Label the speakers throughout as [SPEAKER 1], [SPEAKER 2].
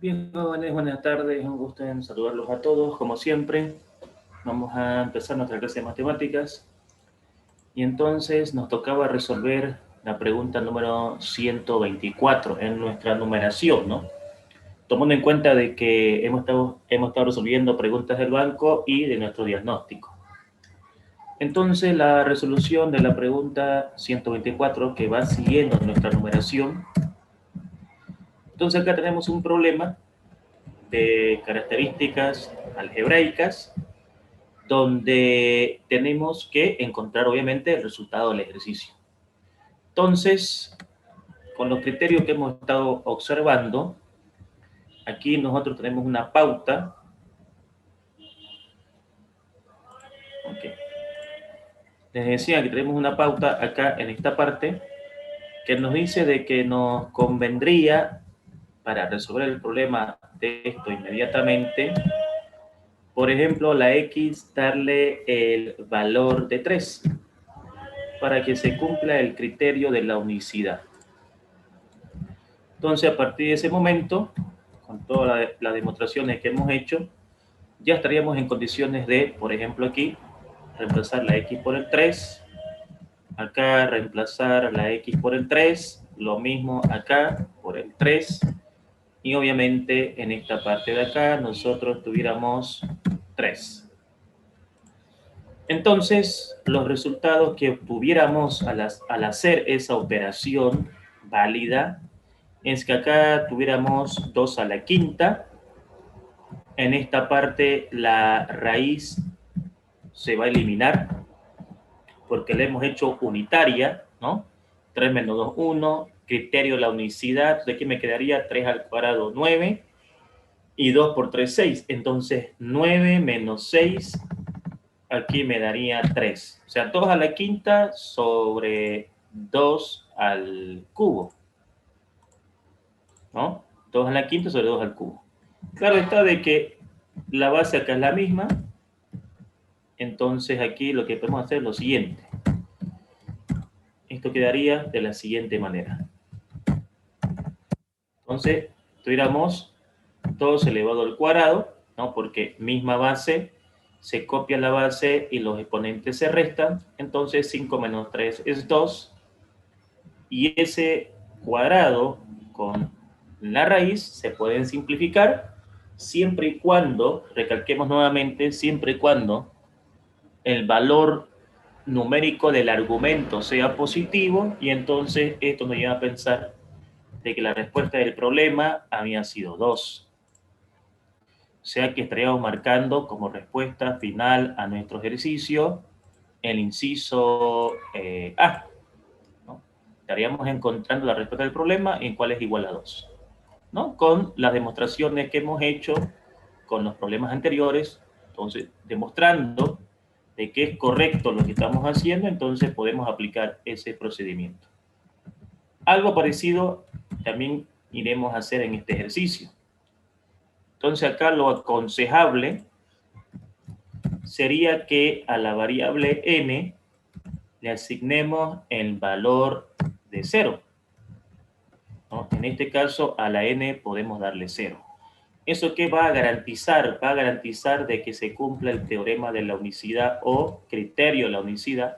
[SPEAKER 1] Bien, jóvenes, buenas tardes, un gusto en saludarlos a todos, como siempre. Vamos a empezar nuestra clase de matemáticas y entonces nos tocaba resolver la pregunta número 124 en nuestra numeración, ¿no? Tomando en cuenta de que hemos estado resolviendo preguntas del banco y de nuestro diagnóstico. Entonces, la resolución de la pregunta 124 que va siguiendo nuestra numeración. Entonces, acá tenemos un problema de características algebraicas, donde tenemos que encontrar obviamente el resultado del ejercicio. Entonces, con los criterios que hemos estado observando, aquí nosotros tenemos una pauta. Okay. Les decía que tenemos una pauta acá en esta parte que nos dice de que nos convendría, para resolver el problema de esto inmediatamente, por ejemplo, la X darle el valor de 3 para que se cumpla el criterio de la unicidad. Entonces, a partir de ese momento, con todas las demostraciones que hemos hecho, ya estaríamos en condiciones de, por ejemplo, aquí, reemplazar la X por el 3, acá reemplazar la X por el 3, lo mismo acá por el 3, y obviamente en esta parte de acá nosotros tuviéramos 3. Entonces, los resultados que obtuviéramos al hacer esa operación válida es que acá tuviéramos 2 a la quinta. En esta parte la raíz se va a eliminar porque la hemos hecho unitaria, ¿no? 3 menos 2, 1. Criterio de la unicidad. De aquí me quedaría 3 al cuadrado, 9. Y 2 por 3, 6. Entonces, 9 menos 6, aquí me daría 3. O sea, 2 a la quinta sobre 2 al cubo, ¿no? 2 a la quinta sobre 2 al cubo. Claro está de que la base acá es la misma. Entonces, aquí lo que podemos hacer es lo siguiente. Esto quedaría de la siguiente manera. Entonces, tuviéramos 2 elevado al cuadrado, ¿no? Porque misma base, se copia la base y los exponentes se restan. Entonces, 5 menos 3 es 2. Y ese cuadrado con la raíz se pueden simplificar siempre y cuando, recalquemos nuevamente, siempre y cuando el valor numérico del argumento sea positivo, y entonces esto nos lleva a pensar de que la respuesta del problema había sido 2. O sea que estaríamos marcando como respuesta final a nuestro ejercicio el inciso A, ¿no? Estaríamos encontrando la respuesta del problema en cuál es igual a 2, ¿no? Con las demostraciones que hemos hecho con los problemas anteriores. Entonces, demostrando de que es correcto lo que estamos haciendo, entonces podemos aplicar ese procedimiento. Algo parecido también iremos a hacer en este ejercicio. Entonces acá lo aconsejable sería que a la variable n le asignemos el valor de 0, ¿no? En este caso a la n podemos darle 0. ¿Eso qué va a garantizar? Va a garantizar de que se cumpla el teorema de la unicidad o criterio de la unicidad.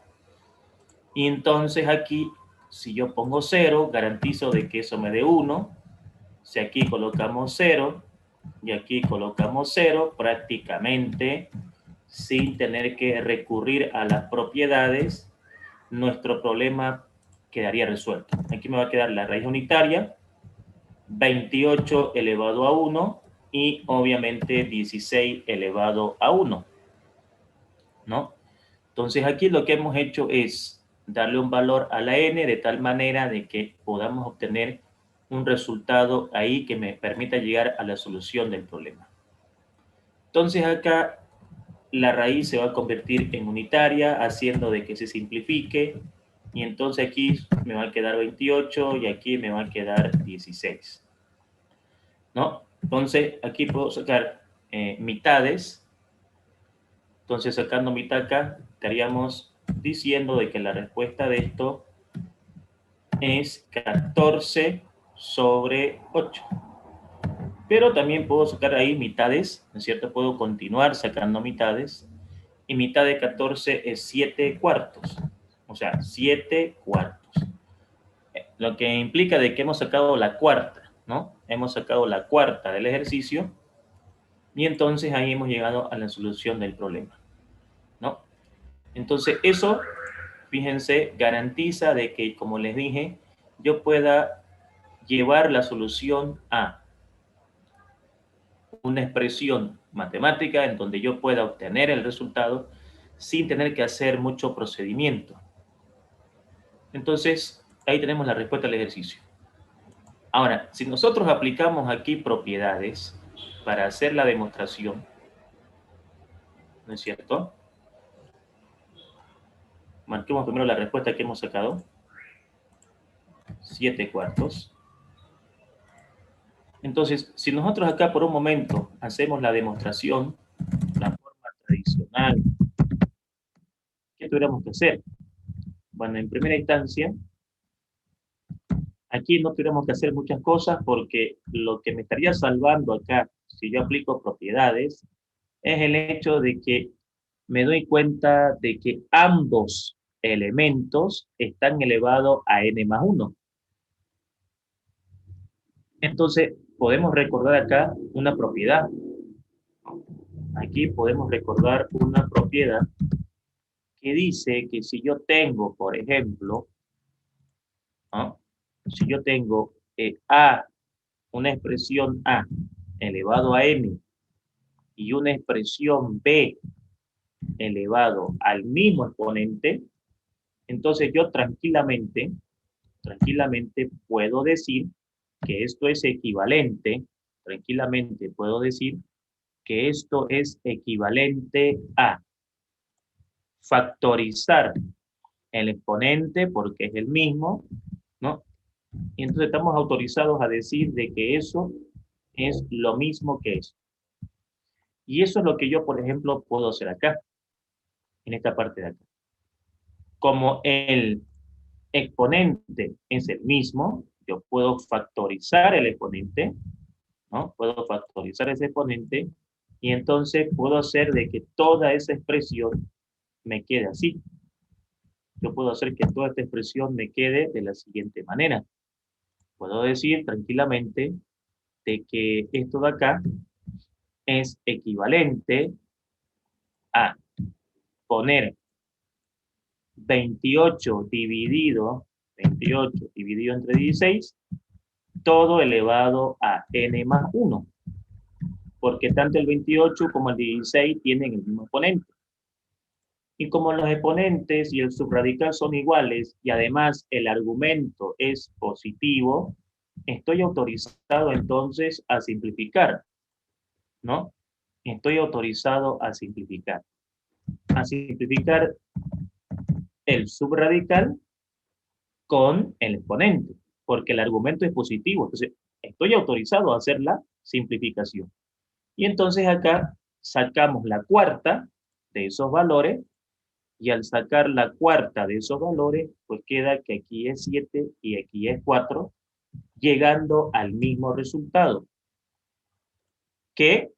[SPEAKER 1] Y entonces aquí, si yo pongo 0, garantizo de que eso me dé 1. Si aquí colocamos 0 y aquí colocamos 0, prácticamente sin tener que recurrir a las propiedades, nuestro problema quedaría resuelto. Aquí me va a quedar la raíz unitaria, 28 elevado a 1 y obviamente 16 elevado a 1, ¿no? Entonces aquí lo que hemos hecho es darle un valor a la n de tal manera de que podamos obtener un resultado ahí que me permita llegar a la solución del problema. Entonces acá la raíz se va a convertir en unitaria, haciendo de que se simplifique, y entonces aquí me va a quedar 28 y aquí me va a quedar 16, ¿no? Entonces aquí puedo sacar mitades. Entonces, sacando mitad acá, estaríamos diciendo de que la respuesta de esto es 14 sobre 8. Pero también puedo sacar ahí mitades, ¿no es cierto? Puedo continuar sacando mitades. Y mitad de 14 es 7 cuartos. O sea, 7 cuartos. Lo que implica de que hemos sacado la cuarta, ¿no? Hemos sacado la cuarta del ejercicio y entonces ahí hemos llegado a la solución del problema, ¿no? Entonces eso, fíjense, garantiza de que, como les dije, yo pueda llevar la solución a una expresión matemática en donde yo pueda obtener el resultado sin tener que hacer mucho procedimiento. Entonces, ahí tenemos la respuesta al ejercicio. Ahora, si nosotros aplicamos aquí propiedades para hacer la demostración, ¿no es cierto? Marquemos primero la respuesta que hemos sacado. 7 cuartos. Entonces, si nosotros acá por un momento hacemos la demostración, la forma tradicional, ¿qué tuviéramos que hacer? Bueno, en primera instancia, aquí no tuviéramos que hacer muchas cosas porque lo que me estaría salvando acá, si yo aplico propiedades, es el hecho de que me doy cuenta de que ambos elementos están elevados a n más 1. Entonces, podemos recordar acá una propiedad. Aquí podemos recordar una propiedad que dice que si yo tengo, por ejemplo, ¿no? Si yo tengo A, una expresión A elevado a n y una expresión B elevado al mismo exponente, entonces yo tranquilamente puedo decir que esto es equivalente, tranquilamente puedo decir que esto es equivalente a factorizar el exponente porque es el mismo, ¿no? Y entonces estamos autorizados a decir de que eso es lo mismo que eso. Y eso es lo que yo, por ejemplo, puedo hacer acá, en esta parte de acá. Como el exponente es el mismo, yo puedo factorizar el exponente, ¿no? Puedo factorizar ese exponente y entonces puedo hacer de que toda esa expresión me quede así. Yo puedo hacer que toda esta expresión me quede de la siguiente manera. Puedo decir tranquilamente de que esto de acá es equivalente a poner 28 dividido entre 16, todo elevado a n más 1, porque tanto el 28 como el 16 tienen el mismo exponente. Y como los exponentes y el subradical son iguales y además el argumento es positivo, estoy autorizado entonces a simplificar, ¿no? Estoy autorizado a simplificar. A simplificar el subradical con el exponente, porque el argumento es positivo. Entonces, estoy autorizado a hacer la simplificación. Y entonces acá sacamos la cuarta de esos valores y al sacar la cuarta de esos valores, pues queda que aquí es 7 y aquí es 4, llegando al mismo resultado que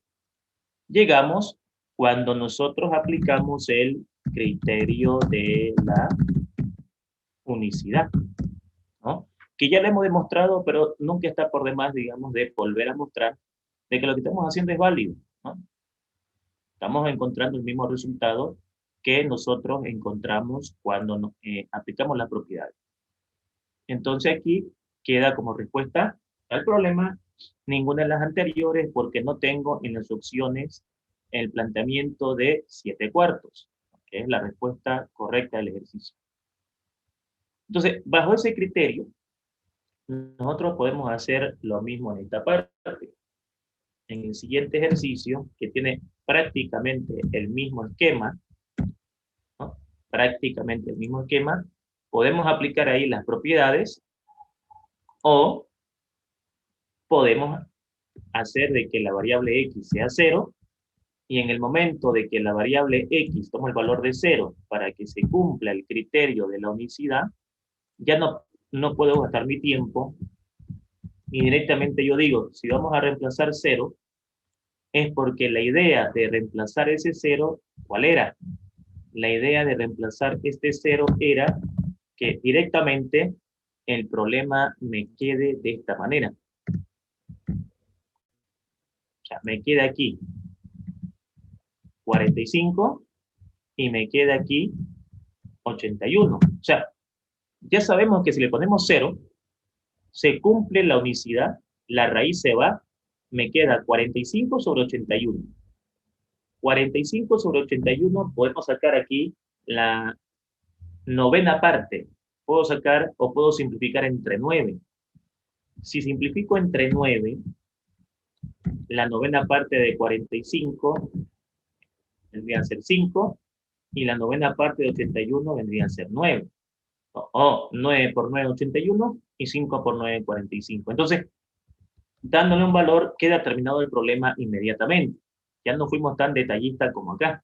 [SPEAKER 1] llegamos cuando nosotros aplicamos el criterio de la unicidad, ¿no? Que ya lo hemos demostrado, pero nunca está por demás, digamos, de volver a mostrar de que lo que estamos haciendo es válido, ¿no? Estamos encontrando el mismo resultado que nosotros encontramos cuando aplicamos las propiedades. Entonces aquí queda como respuesta al problema ninguna de las anteriores porque no tengo en las opciones el planteamiento de 7 cuartos, que es la respuesta correcta del ejercicio. Entonces, bajo ese criterio, nosotros podemos hacer lo mismo en esta parte. En el siguiente ejercicio, que tiene prácticamente el mismo esquema, ¿no? Prácticamente el mismo esquema, podemos aplicar ahí las propiedades o podemos hacer de que la variable x sea 0 y en el momento de que la variable x toma el valor de 0 para que se cumpla el criterio de la unicidad, ya no puedo gastar mi tiempo y directamente yo digo, si vamos a reemplazar 0, es porque la idea de reemplazar ese 0, ¿cuál era? La idea de reemplazar este 0 era que directamente el problema me quede de esta manera. O sea, me queda aquí 45 y me queda aquí 81. O sea, ya sabemos que si le ponemos 0, se cumple la unicidad, la raíz se va, me queda 45 sobre 81. 45 sobre 81, podemos sacar aquí la novena parte. Puedo sacar o puedo simplificar entre 9. Si simplifico entre 9, la novena parte de 45 vendría a ser 5 y la novena parte de 81 vendría a ser 9. O 9 por 9, 81 y 5 por 9, 45. Entonces, dándole un valor, queda terminado el problema inmediatamente. Ya no fuimos tan detallistas como acá,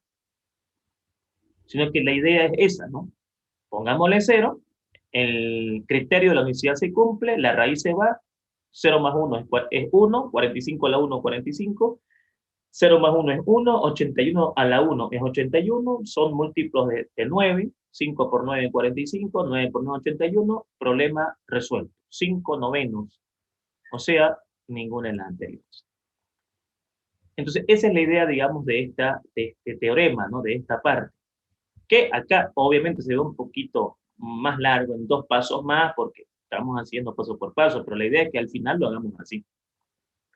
[SPEAKER 1] sino que la idea es esa, ¿no? Pongámosle 0, el criterio de la unicidad se cumple, la raíz se va, 0 más 1 es 1, 45 a la 1, 45, 0 más 1 es 1, 81 a la 1 es 81, son múltiplos de 9, 5 por 9 es 45, 9 por 9 es 81, problema resuelto, 5 novenos, o sea, ninguna de las anteriores. Entonces, esa es la idea, digamos, de este teorema, ¿no? De esta parte, que acá obviamente se ve un poquito más largo, en 2 pasos más, porque estamos haciendo paso por paso, pero la idea es que al final lo hagamos así.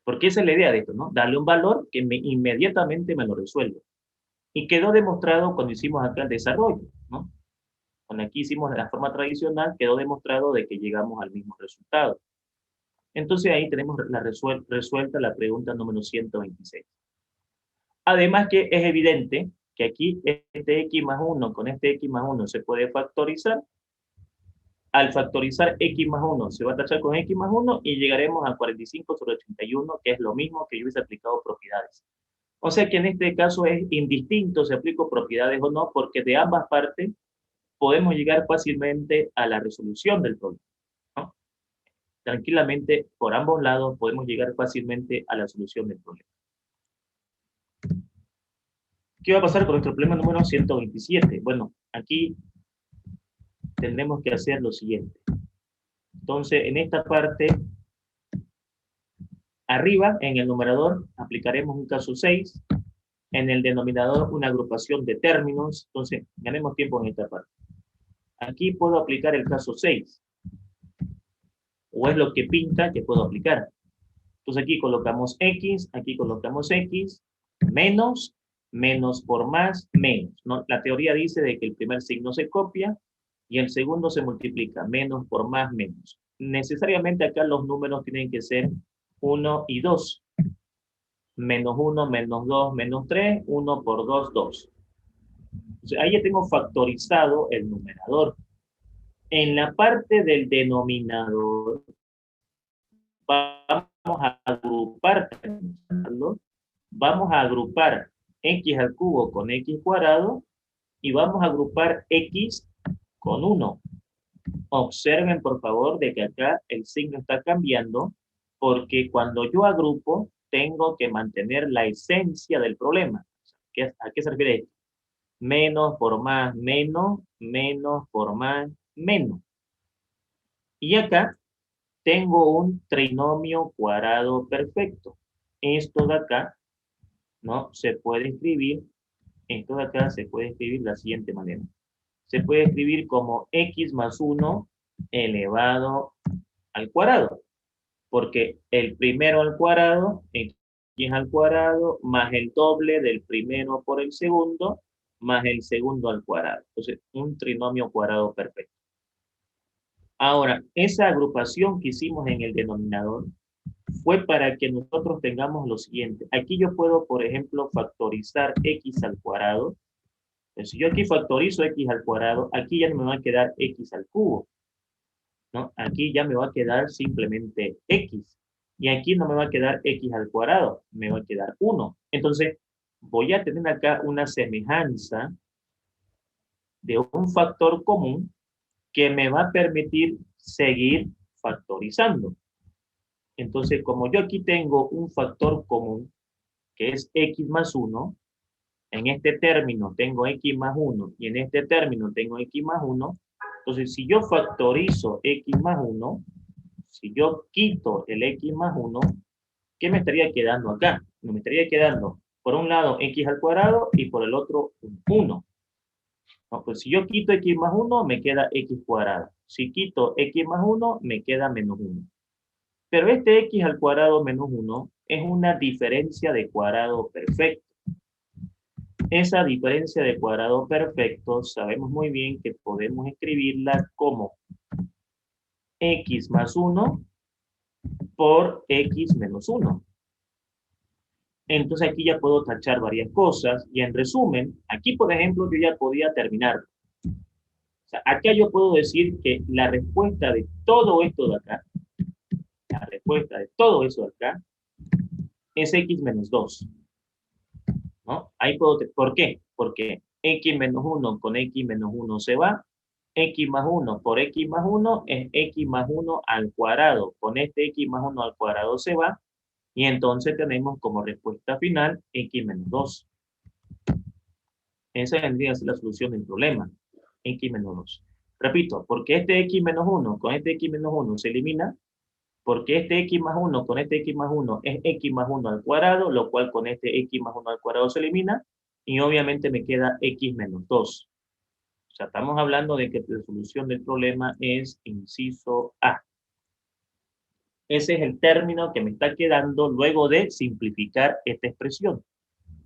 [SPEAKER 1] Porque esa es la idea de esto, ¿no? Darle un valor que inmediatamente me lo resuelva. Y quedó demostrado cuando hicimos acá el desarrollo, ¿no? Cuando aquí hicimos de la forma tradicional, quedó demostrado de que llegamos al mismo resultado. Entonces ahí tenemos resuelta la pregunta número 126. Además que es evidente que aquí este x más 1 con este x más 1 se puede factorizar. Al factorizar x más 1 se va a tachar con x más 1 y llegaremos a 45 sobre 81, que es lo mismo que yo hubiese aplicado propiedades. O sea que en este caso es indistinto si aplico propiedades o no, porque de ambas partes podemos llegar fácilmente a la resolución del problema, ¿no? Tranquilamente, por ambos lados podemos llegar fácilmente a la solución del problema. ¿Qué va a pasar con nuestro problema número 127? Bueno, aquí tendremos que hacer lo siguiente. Entonces, en esta parte, arriba, en el numerador, aplicaremos un caso 6. En el denominador, una agrupación de términos. Entonces, ganemos tiempo en esta parte. Aquí puedo aplicar el caso 6. O es lo que pinta que puedo aplicar. Entonces, aquí colocamos x, menos, menos por más, menos, ¿no? La teoría dice de que el primer signo se copia y el segundo se multiplica, menos por más, menos. Necesariamente acá los números tienen que ser 1 y 2. Menos 1, menos 2, menos 3, 1 por 2, 2. Entonces, ahí ya tengo factorizado el numerador. En la parte del denominador, vamos a agrupar, vamos a agrupar x al cubo con x cuadrado y vamos a agrupar x con 1. Observen, por favor, de que acá el signo está cambiando porque cuando yo agrupo, tengo que mantener la esencia del problema. ¿A qué se refiere esto? Menos por más, menos, menos por más, menos. Y acá tengo un trinomio cuadrado perfecto. Esto de acá, ¿no? Se puede escribir, esto de acá se puede escribir de la siguiente manera. Se puede escribir como x más 1 elevado al cuadrado, porque el primero al cuadrado, x al cuadrado, más el doble del primero por el segundo, más el segundo al cuadrado. Entonces, un trinomio cuadrado perfecto. Ahora, esa agrupación que hicimos en el denominador fue para que nosotros tengamos lo siguiente. Aquí yo puedo, por ejemplo, factorizar x al cuadrado. Entonces, si yo aquí factorizo x al cuadrado, aquí ya no me va a quedar x al cubo, ¿no? Aquí ya me va a quedar simplemente x. Y aquí no me va a quedar x al cuadrado, me va a quedar 1. Entonces, voy a tener acá una semejanza de un factor común que me va a permitir seguir factorizando. Entonces, como yo aquí tengo un factor común, que es x más 1, en este término tengo x más 1 y en este término tengo x más 1, entonces si yo factorizo x más 1, si yo quito el x más 1, ¿qué me estaría quedando acá? Me estaría quedando, por un lado, x al cuadrado y por el otro, 1. No, pues si yo quito x más 1, me queda x cuadrado. Si quito x más 1, me queda menos 1. Pero este x al cuadrado menos 1 es una diferencia de cuadrado perfecto. Esa diferencia de cuadrado perfecto sabemos muy bien que podemos escribirla como x más 1 por x menos 1. Entonces aquí ya puedo tachar varias cosas y en resumen, aquí por ejemplo yo ya podía terminar. O sea, acá yo puedo decir que la respuesta de todo esto de acá, la respuesta de todo eso de acá, es x menos 2. ¿No? Ahí puedo, ¿por qué? Porque x menos 1 con x menos 1 se va, x más 1 por x más 1 es x más 1 al cuadrado. Con este x más 1 al cuadrado se va, y entonces tenemos como respuesta final x menos 2. Esa vendría a ser la solución del problema, x menos 2. Repito, porque este x menos 1 con este x menos 1 se elimina, porque este x más 1 con este x más 1 es x más 1 al cuadrado, lo cual con este x más 1 al cuadrado se elimina, y obviamente me queda x menos 2. O sea, estamos hablando de que la solución del problema es inciso A. Ese es el término que me está quedando luego de simplificar esta expresión,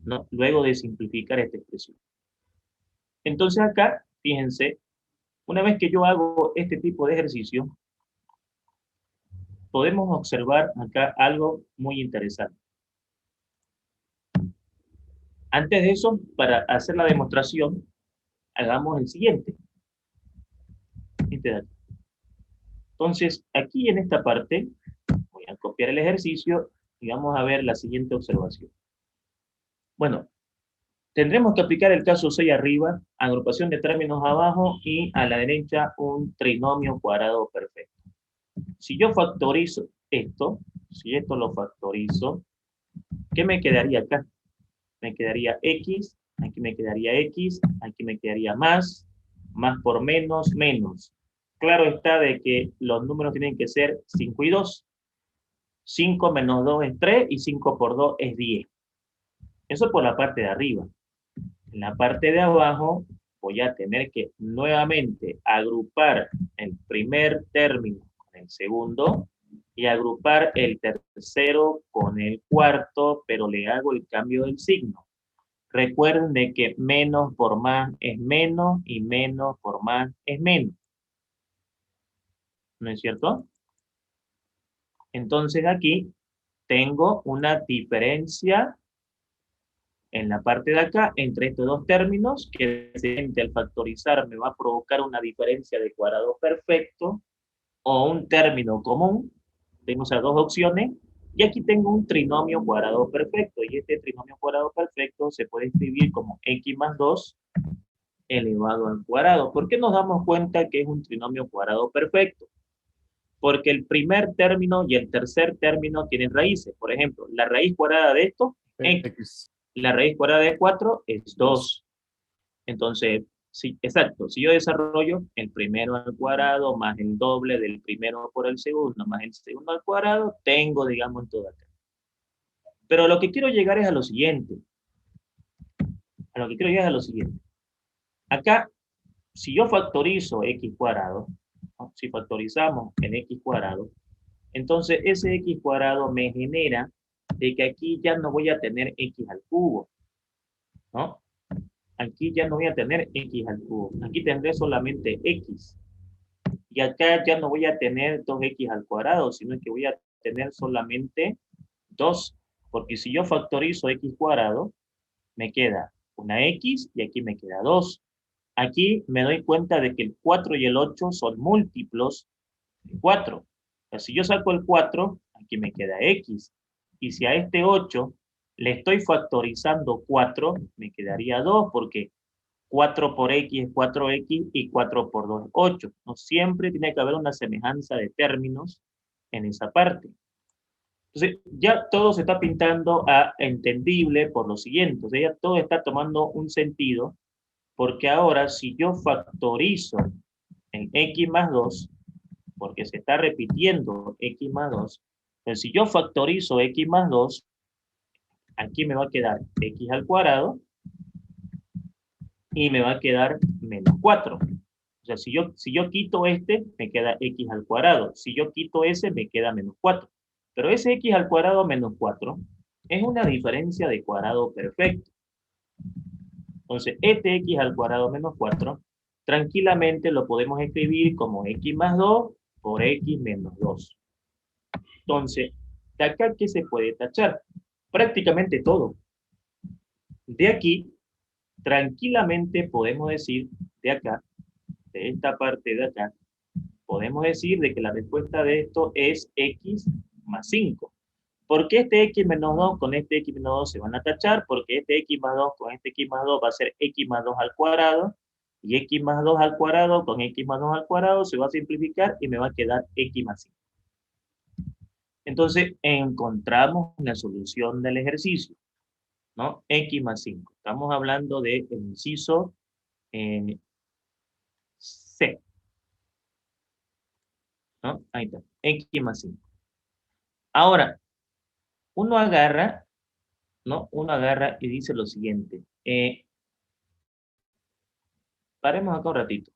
[SPEAKER 1] ¿no? Luego de simplificar esta expresión. Entonces acá, fíjense, una vez que yo hago este tipo de ejercicio, podemos observar acá algo muy interesante. Antes de eso, para hacer la demostración, hagamos el siguiente. Entonces, aquí en esta parte, voy a copiar el ejercicio y vamos a ver la siguiente observación. Bueno, tendremos que aplicar el caso 6 arriba, agrupación de términos abajo y a la derecha un trinomio cuadrado perfecto. Si yo factorizo esto, si esto lo factorizo, ¿qué me quedaría acá? Me quedaría x, aquí me quedaría x, aquí me quedaría más por menos, menos. Claro está de que los números tienen que ser 5 y 2. 5 menos 2 es 3 y 5 por 2 es 10. Eso por la parte de arriba. En la parte de abajo voy a tener que nuevamente agrupar el primer término con el segundo y agrupar el tercero con el cuarto, pero le hago el cambio del signo. Recuerden de que menos por más es menos y menos por más es menos. ¿No es cierto? Entonces aquí tengo una diferencia en la parte de acá entre estos dos términos que al factorizar me va a provocar una diferencia de cuadrado perfecto o un término común. Tengo esas dos opciones. Y aquí tengo un trinomio cuadrado perfecto. Y este trinomio cuadrado perfecto se puede escribir como x más 2 elevado al cuadrado. ¿Por qué nos damos cuenta que es un trinomio cuadrado perfecto? Porque el primer término y el tercer término tienen raíces. Por ejemplo, la raíz cuadrada de esto es x. La raíz cuadrada de 4 es 2. Entonces, sí, exacto. Si yo desarrollo el primero al cuadrado más el doble del primero por el segundo más el segundo al cuadrado, tengo, digamos, todo acá. Pero lo que quiero llegar es a lo siguiente. A lo que quiero llegar es a lo siguiente. Acá, si yo factorizo x cuadrado, ¿no? Si factorizamos en x cuadrado, entonces ese x cuadrado me genera de que aquí ya no voy a tener x al cubo, ¿no? Aquí ya no voy a tener x al cubo. Aquí tendré solamente x. Y acá ya no voy a tener 2x al cuadrado, sino que voy a tener solamente 2. Porque si yo factorizo x cuadrado, me queda una x y aquí me queda 2. Aquí me doy cuenta de que el 4 y el 8 son múltiplos de 4. O sea, si yo saco el 4, aquí me queda x. Y si a este 8 le estoy factorizando 4, me quedaría 2, porque 4 por x es 4x y 4 por 2 es 8. No siempre tiene que haber una semejanza de términos en esa parte. Entonces, ya todo se está pintando a entendible por lo siguiente. O sea, ya todo está tomando un sentido, porque ahora si yo factorizo en x más 2, porque se está repitiendo x más 2, entonces si yo factorizo x más 2, aquí me va a quedar x al cuadrado y me va a quedar menos 4. O sea, si yo quito este, me queda x al cuadrado. Si yo quito ese, me queda menos 4. Pero ese x al cuadrado menos 4 es una diferencia de cuadrado perfecto. Entonces, este x al cuadrado menos 4, tranquilamente lo podemos escribir como x más 2 por x menos 2. Entonces, de acá, ¿qué se puede tachar? Prácticamente todo. De aquí, tranquilamente podemos decir, de acá, de esta parte de acá, podemos decir de que la respuesta de esto es x más 5. Porque este x menos 2 con este x menos 2 se van a tachar, porque este x más 2 con este x más 2 va a ser x más 2 al cuadrado, y x más 2 al cuadrado con x más 2 al cuadrado se va a simplificar y me va a quedar x más 5. Entonces, encontramos la solución del ejercicio, ¿no? X más 5. Estamos hablando del inciso C, ¿no? Ahí está, X más 5. Ahora, uno agarra, ¿no? Uno agarra y dice lo siguiente. Paremos acá un ratito.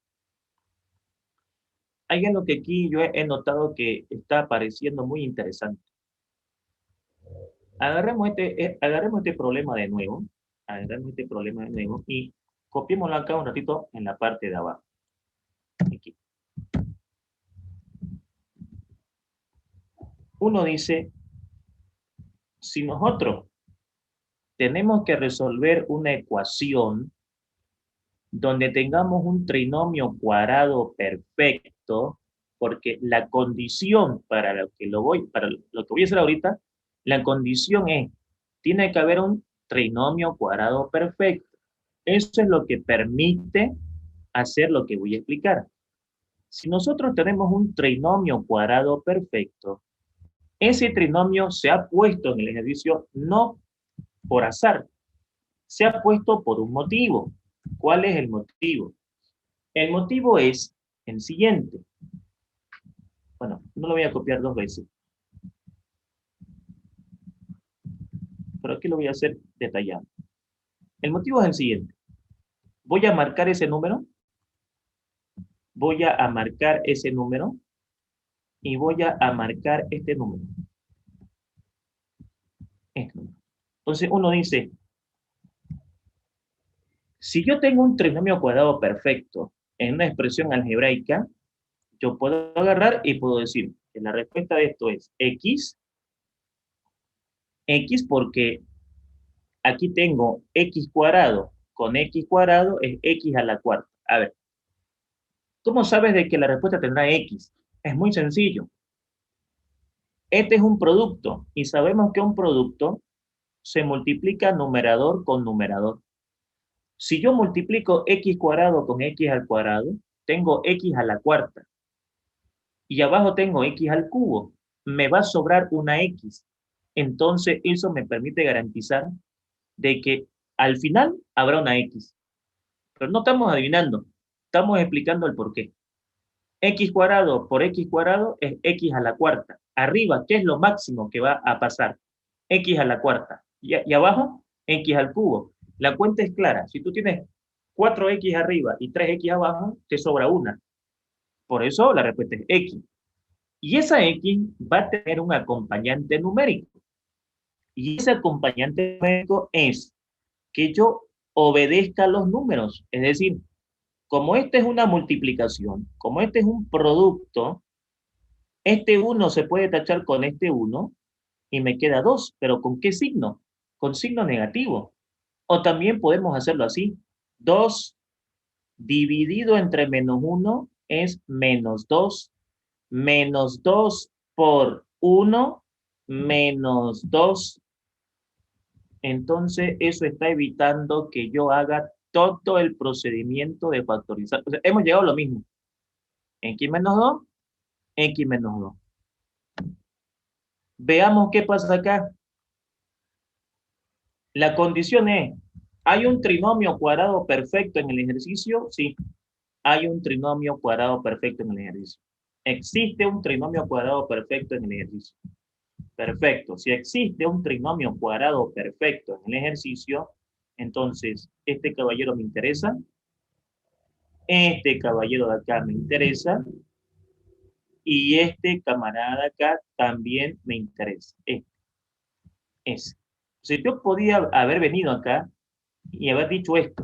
[SPEAKER 1] Hay algo que aquí yo he notado que está pareciendo muy interesante. Agarremos este problema de nuevo. Agarremos este problema de nuevo y copiémoslo acá un ratito en la parte de abajo. Aquí. Uno dice, si nosotros tenemos que resolver una ecuación donde tengamos un trinomio cuadrado perfecto, porque la condición para lo que voy a hacer ahorita, la condición es, tiene que haber un trinomio cuadrado perfecto. Eso es lo que permite hacer lo que voy a explicar. Si nosotros tenemos un trinomio cuadrado perfecto, ese trinomio se ha puesto en el ejercicio no por azar, se ha puesto por un motivo. ¿Cuál es el motivo? El motivo es el siguiente. Bueno, no lo voy a copiar dos veces, pero aquí lo voy a hacer detallado. El motivo es el siguiente. Voy a marcar ese número, voy a marcar ese número y voy a marcar este número. Este número. Entonces uno dice, si yo tengo un trinomio cuadrado perfecto en una expresión algebraica, yo puedo agarrar y puedo decir que la respuesta de esto es x porque aquí tengo x cuadrado con x cuadrado es x a la cuarta. A ver, ¿cómo sabes de que la respuesta tendrá x? Es muy sencillo. Este es un producto y sabemos que un producto se multiplica numerador con numerador. Si yo multiplico x cuadrado con x al cuadrado, tengo x a la cuarta. Y abajo tengo x al cubo. Me va a sobrar una x. Entonces eso me permite garantizar de que al final habrá una x. Pero no estamos adivinando, estamos explicando el porqué. X cuadrado por x cuadrado es x a la cuarta. Arriba, ¿qué es lo máximo que va a pasar? X a la cuarta. Y abajo, x al cubo. La cuenta es clara. Si tú tienes 4x arriba y 3x abajo, te sobra una. Por eso la respuesta es x. Y esa x va a tener un acompañante numérico. Y ese acompañante numérico es que yo obedezca los números. Es decir, como esta es una multiplicación, como este es un producto, este 1 se puede tachar con este 1 y me queda 2, pero ¿con qué signo? Con signo negativo. O también podemos hacerlo así. 2 dividido entre menos 1 es menos 2. Menos 2 por 1 menos 2. Entonces, eso está evitando que yo haga todo el procedimiento de factorizar. O sea, hemos llegado a lo mismo. X menos 2, X menos 2. Veamos qué pasa acá. La condición es, ¿hay un trinomio cuadrado perfecto en el ejercicio? Sí, hay un trinomio cuadrado perfecto en el ejercicio. ¿Existe un trinomio cuadrado perfecto en el ejercicio? Perfecto. Si existe un trinomio cuadrado perfecto en el ejercicio, entonces este caballero me interesa, este caballero de acá me interesa, y este camarada de acá también me interesa. Ese. Si yo podía haber venido acá y haber dicho esto,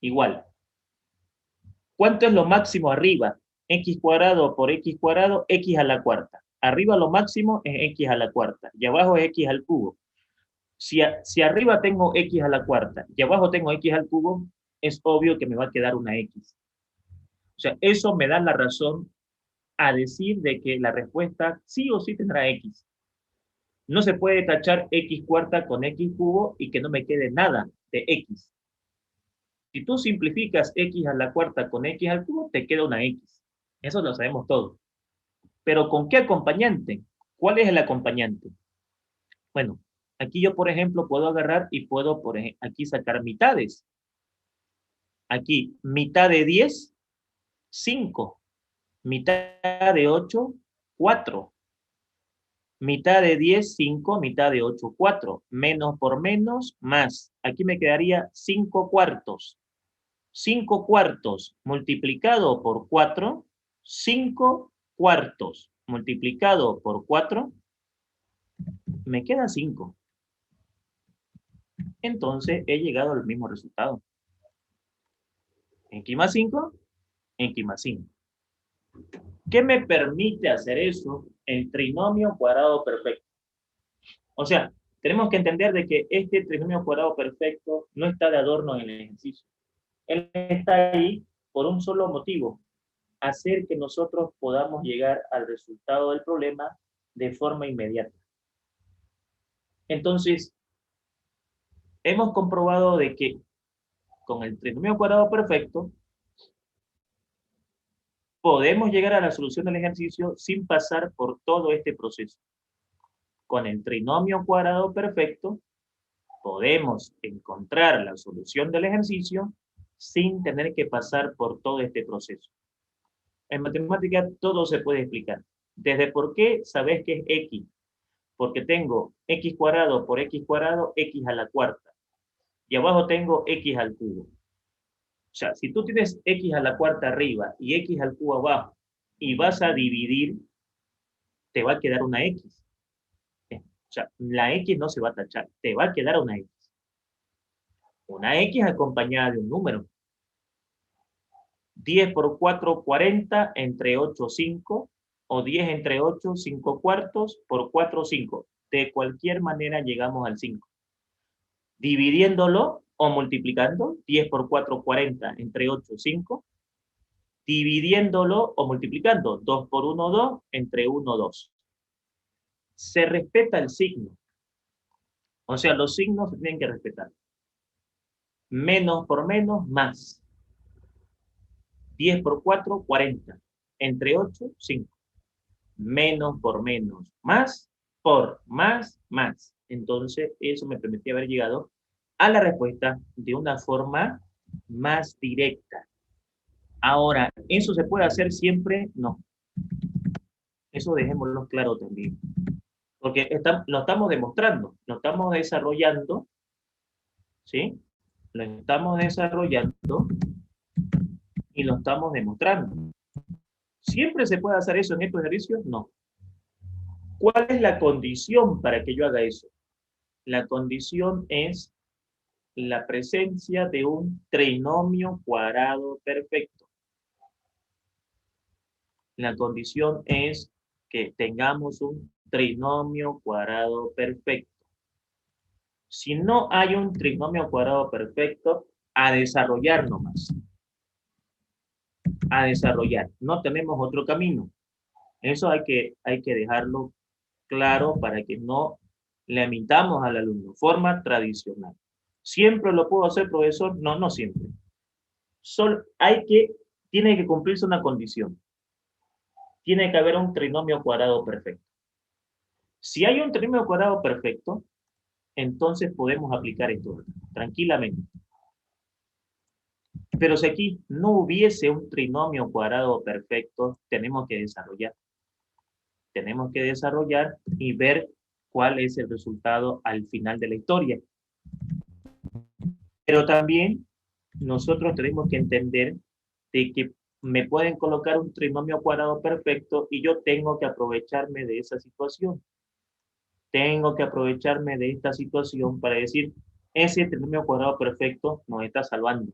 [SPEAKER 1] igual. ¿Cuánto es lo máximo arriba? X cuadrado por X cuadrado, X a la cuarta. Arriba lo máximo es X a la cuarta y abajo es X al cubo. Si arriba tengo X a la cuarta y abajo tengo X al cubo, es obvio que me va a quedar una X. O sea, eso me da la razón a decir de que la respuesta sí o sí tendrá X. No se puede tachar X cuarta con X cubo y que no me quede nada de X. Si tú simplificas X a la cuarta con X al cubo, te queda una X. Eso lo sabemos todos. Pero ¿con qué acompañante? ¿Cuál es el acompañante? Bueno, aquí yo, por ejemplo, puedo agarrar y puedo, por ejemplo, aquí sacar mitades. Aquí, mitad de 10, 5. Mitad de 8, 4. Mitad de 10, 5. Mitad de 8, 4. Menos por menos, más. Aquí me quedaría 5 cuartos. 5 cuartos multiplicado por 4, 5 cuartos multiplicado por 4, me queda 5. Entonces he llegado al mismo resultado. X más 5, X más 5. ¿Qué me permite hacer eso? El trinomio cuadrado perfecto. O sea, tenemos que entender de que este trinomio cuadrado perfecto no está de adorno en el ejercicio. Él está ahí por un solo motivo, hacer que nosotros podamos llegar al resultado del problema de forma inmediata. Entonces, hemos comprobado de que con el trinomio cuadrado perfecto podemos llegar a la solución del ejercicio sin pasar por todo este proceso. Con el trinomio cuadrado perfecto podemos encontrar la solución del ejercicio sin tener que pasar por todo este proceso. En matemática todo se puede explicar. Desde por qué sabes que es X. Porque tengo X cuadrado por X cuadrado, X a la cuarta. Y abajo tengo X al cubo. O sea, si tú tienes X a la cuarta arriba y X al cubo abajo y vas a dividir, te va a quedar una X. O sea, la X no se va a tachar, te va a quedar una X. Una X acompañada de un número. 10 por 4, 40, entre 8, 5, o 10 entre 8, 5 cuartos, por 4, 5. De cualquier manera llegamos al 5. Dividiéndolo o multiplicando, 10 por 4, 40, entre 8, 5. Dividiéndolo o multiplicando, 2 por 1, 2, entre 1, 2. Se respeta el signo. O sea, los signos se tienen que respetar. Menos por menos, más. 10 por 4, 40. Entre 8, 5. Menos por menos, más por más, más. Entonces, eso me permitía haber llegado a la respuesta de una forma más directa. Ahora, ¿eso se puede hacer siempre? No. Eso dejémoslo claro también. Porque lo estamos demostrando, lo estamos desarrollando, ¿sí? Lo estamos desarrollando y lo estamos demostrando. ¿Siempre se puede hacer eso en estos ejercicios? No. ¿Cuál es la condición para que yo haga eso? La condición es la presencia de un trinomio cuadrado perfecto. La condición es que tengamos un trinomio cuadrado perfecto. Si no hay un trinomio cuadrado perfecto, a desarrollar nomás. A desarrollar. No tenemos otro camino. Eso hay que dejarlo claro para que no le mitamos al alumno. Forma tradicional. ¿Siempre lo puedo hacer, profesor? No, no siempre. Tiene que cumplirse una condición. Tiene que haber un trinomio cuadrado perfecto. Si hay un trinomio cuadrado perfecto, entonces podemos aplicar esto tranquilamente. Pero si aquí no hubiese un trinomio cuadrado perfecto, tenemos que desarrollar y ver cuál es el resultado al final de la historia. Pero también nosotros tenemos que entender de que me pueden colocar un trinomio cuadrado perfecto y yo tengo que aprovecharme de esa situación. Tengo que aprovecharme de esta situación para decir, ese trinomio cuadrado perfecto nos está salvando.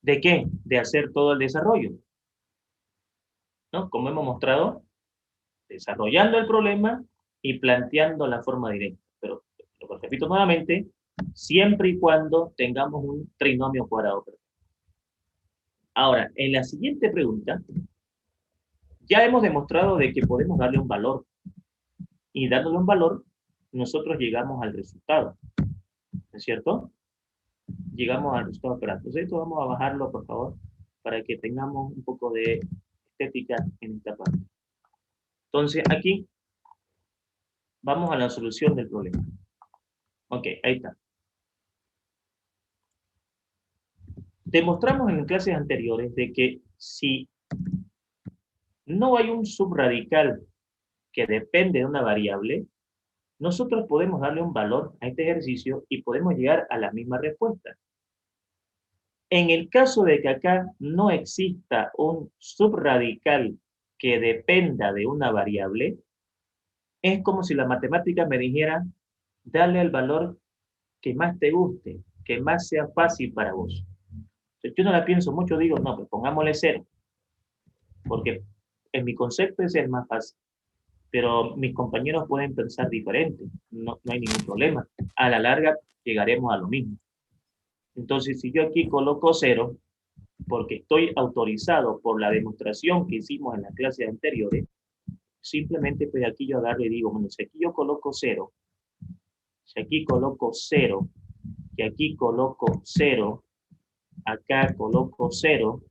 [SPEAKER 1] ¿De qué? De hacer todo el desarrollo, ¿no? Como hemos mostrado, desarrollando el problema y planteando la forma directa. Pero lo repito nuevamente, siempre y cuando tengamos un trinomio cuadrado perfecto. Ahora, en la siguiente pregunta, ya hemos demostrado de que podemos darle un valor. Y dándole un valor, nosotros llegamos al resultado. ¿No es cierto? Llegamos al resultado esperado. Entonces, esto vamos a bajarlo, por favor, para que tengamos un poco de estética en esta parte. Entonces, aquí vamos a la solución del problema. Ok, ahí está. Demostramos en clases anteriores de que si no hay un subradical que depende de una variable, nosotros podemos darle un valor a este ejercicio y podemos llegar a la misma respuesta. En el caso de que acá no exista un subradical que dependa de una variable, es como si la matemática me dijera, dale el valor que más te guste, que más sea fácil para vos. Entonces, yo no la pienso mucho, digo, no, pues pongámosle 0, porque en mi concepto es el más fácil. Pero mis compañeros pueden pensar diferente, no hay ningún problema. A la larga llegaremos a lo mismo. Entonces, si yo aquí coloco 0, porque estoy autorizado por la demostración que hicimos en las clases anteriores, simplemente pues aquí yo agarro y digo, bueno, si aquí yo coloco 0, si aquí coloco 0, y aquí coloco 0, acá coloco 0,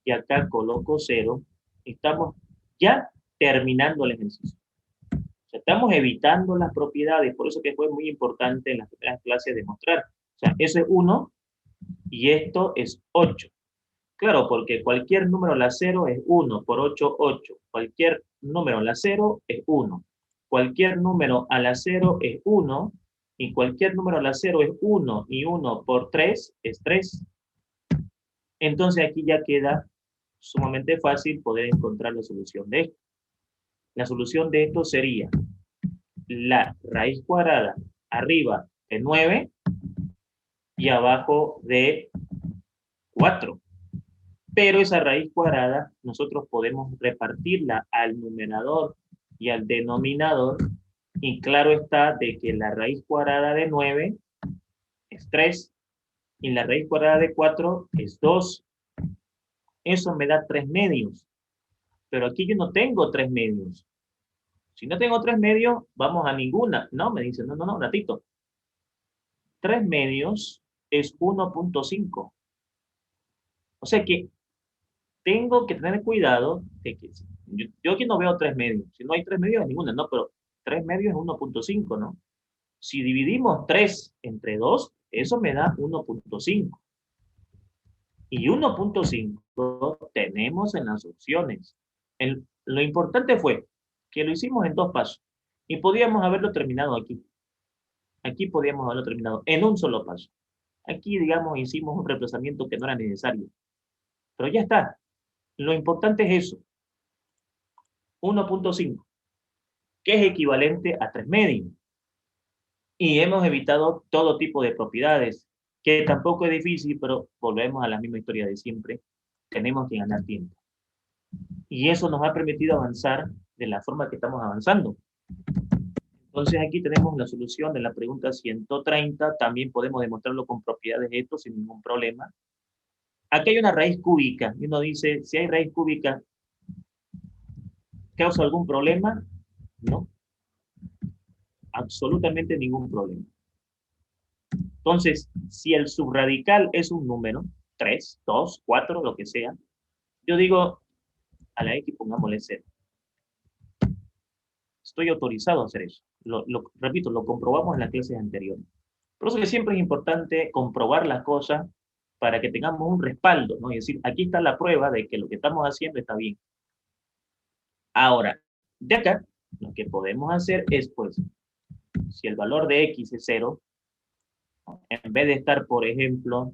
[SPEAKER 1] y acá coloco 0, estamos ya terminando el ejercicio. O sea, estamos evitando las propiedades, por eso que fue muy importante en las primeras clases demostrar. O sea, eso es 1 y esto es 8. Claro, porque cualquier número a la 0 es 1 por 8, 8. Cualquier número a la 0 es 1. Cualquier número a la 0 es 1. Y cualquier número a la 0 es 1. Y 1 por 3 es 3. Entonces aquí ya queda sumamente fácil poder encontrar la solución de esto. La solución de esto sería la raíz cuadrada arriba de 9 y abajo de 4. Pero esa raíz cuadrada nosotros podemos repartirla al numerador y al denominador, y claro está de que la raíz cuadrada de 9 es 3 y la raíz cuadrada de 4 es 2. Eso me da 3 medios, pero aquí yo no tengo 3 medios. Si no tengo 3 medios, vamos a ninguna. No, me dicen, no, ratito. 3 medios es 1.5. O sea que tengo que tener cuidado de que yo aquí no veo 3 medios. Si no hay 3 medios, es ninguna, no, pero 3 medios es 1.5, ¿no? Si dividimos 3 entre 2, eso me da 1.5. Y 1.5 tenemos en las opciones. Lo importante fue que lo hicimos en 2 pasos. Y podíamos haberlo terminado aquí. Aquí podíamos haberlo terminado en un solo paso. Aquí, digamos, hicimos un reemplazamiento que no era necesario. Pero ya está. Lo importante es eso. 1.5, que es equivalente a 3 medios. Y hemos evitado todo tipo de propiedades, que tampoco es difícil, pero volvemos a la misma historia de siempre. Tenemos que ganar tiempo. Y eso nos ha permitido avanzar de la forma que estamos avanzando. Entonces aquí tenemos la solución de la pregunta 130. También podemos demostrarlo con propiedades de esto sin ningún problema. Aquí hay una raíz cúbica. Y uno dice, si hay raíz cúbica, ¿causa algún problema? No. Absolutamente ningún problema. Entonces, si el subradical es un número, 3, 2, 4, lo que sea, yo digo a la X pongámosle 0. Estoy autorizado a hacer eso. Repito, lo comprobamos en las clases anteriores. Por eso que siempre es importante comprobar las cosas para que tengamos un respaldo, ¿no? Es decir, aquí está la prueba de que lo que estamos haciendo está bien. Ahora, de acá, lo que podemos hacer es, pues, si el valor de x es 0, en vez de estar, por ejemplo,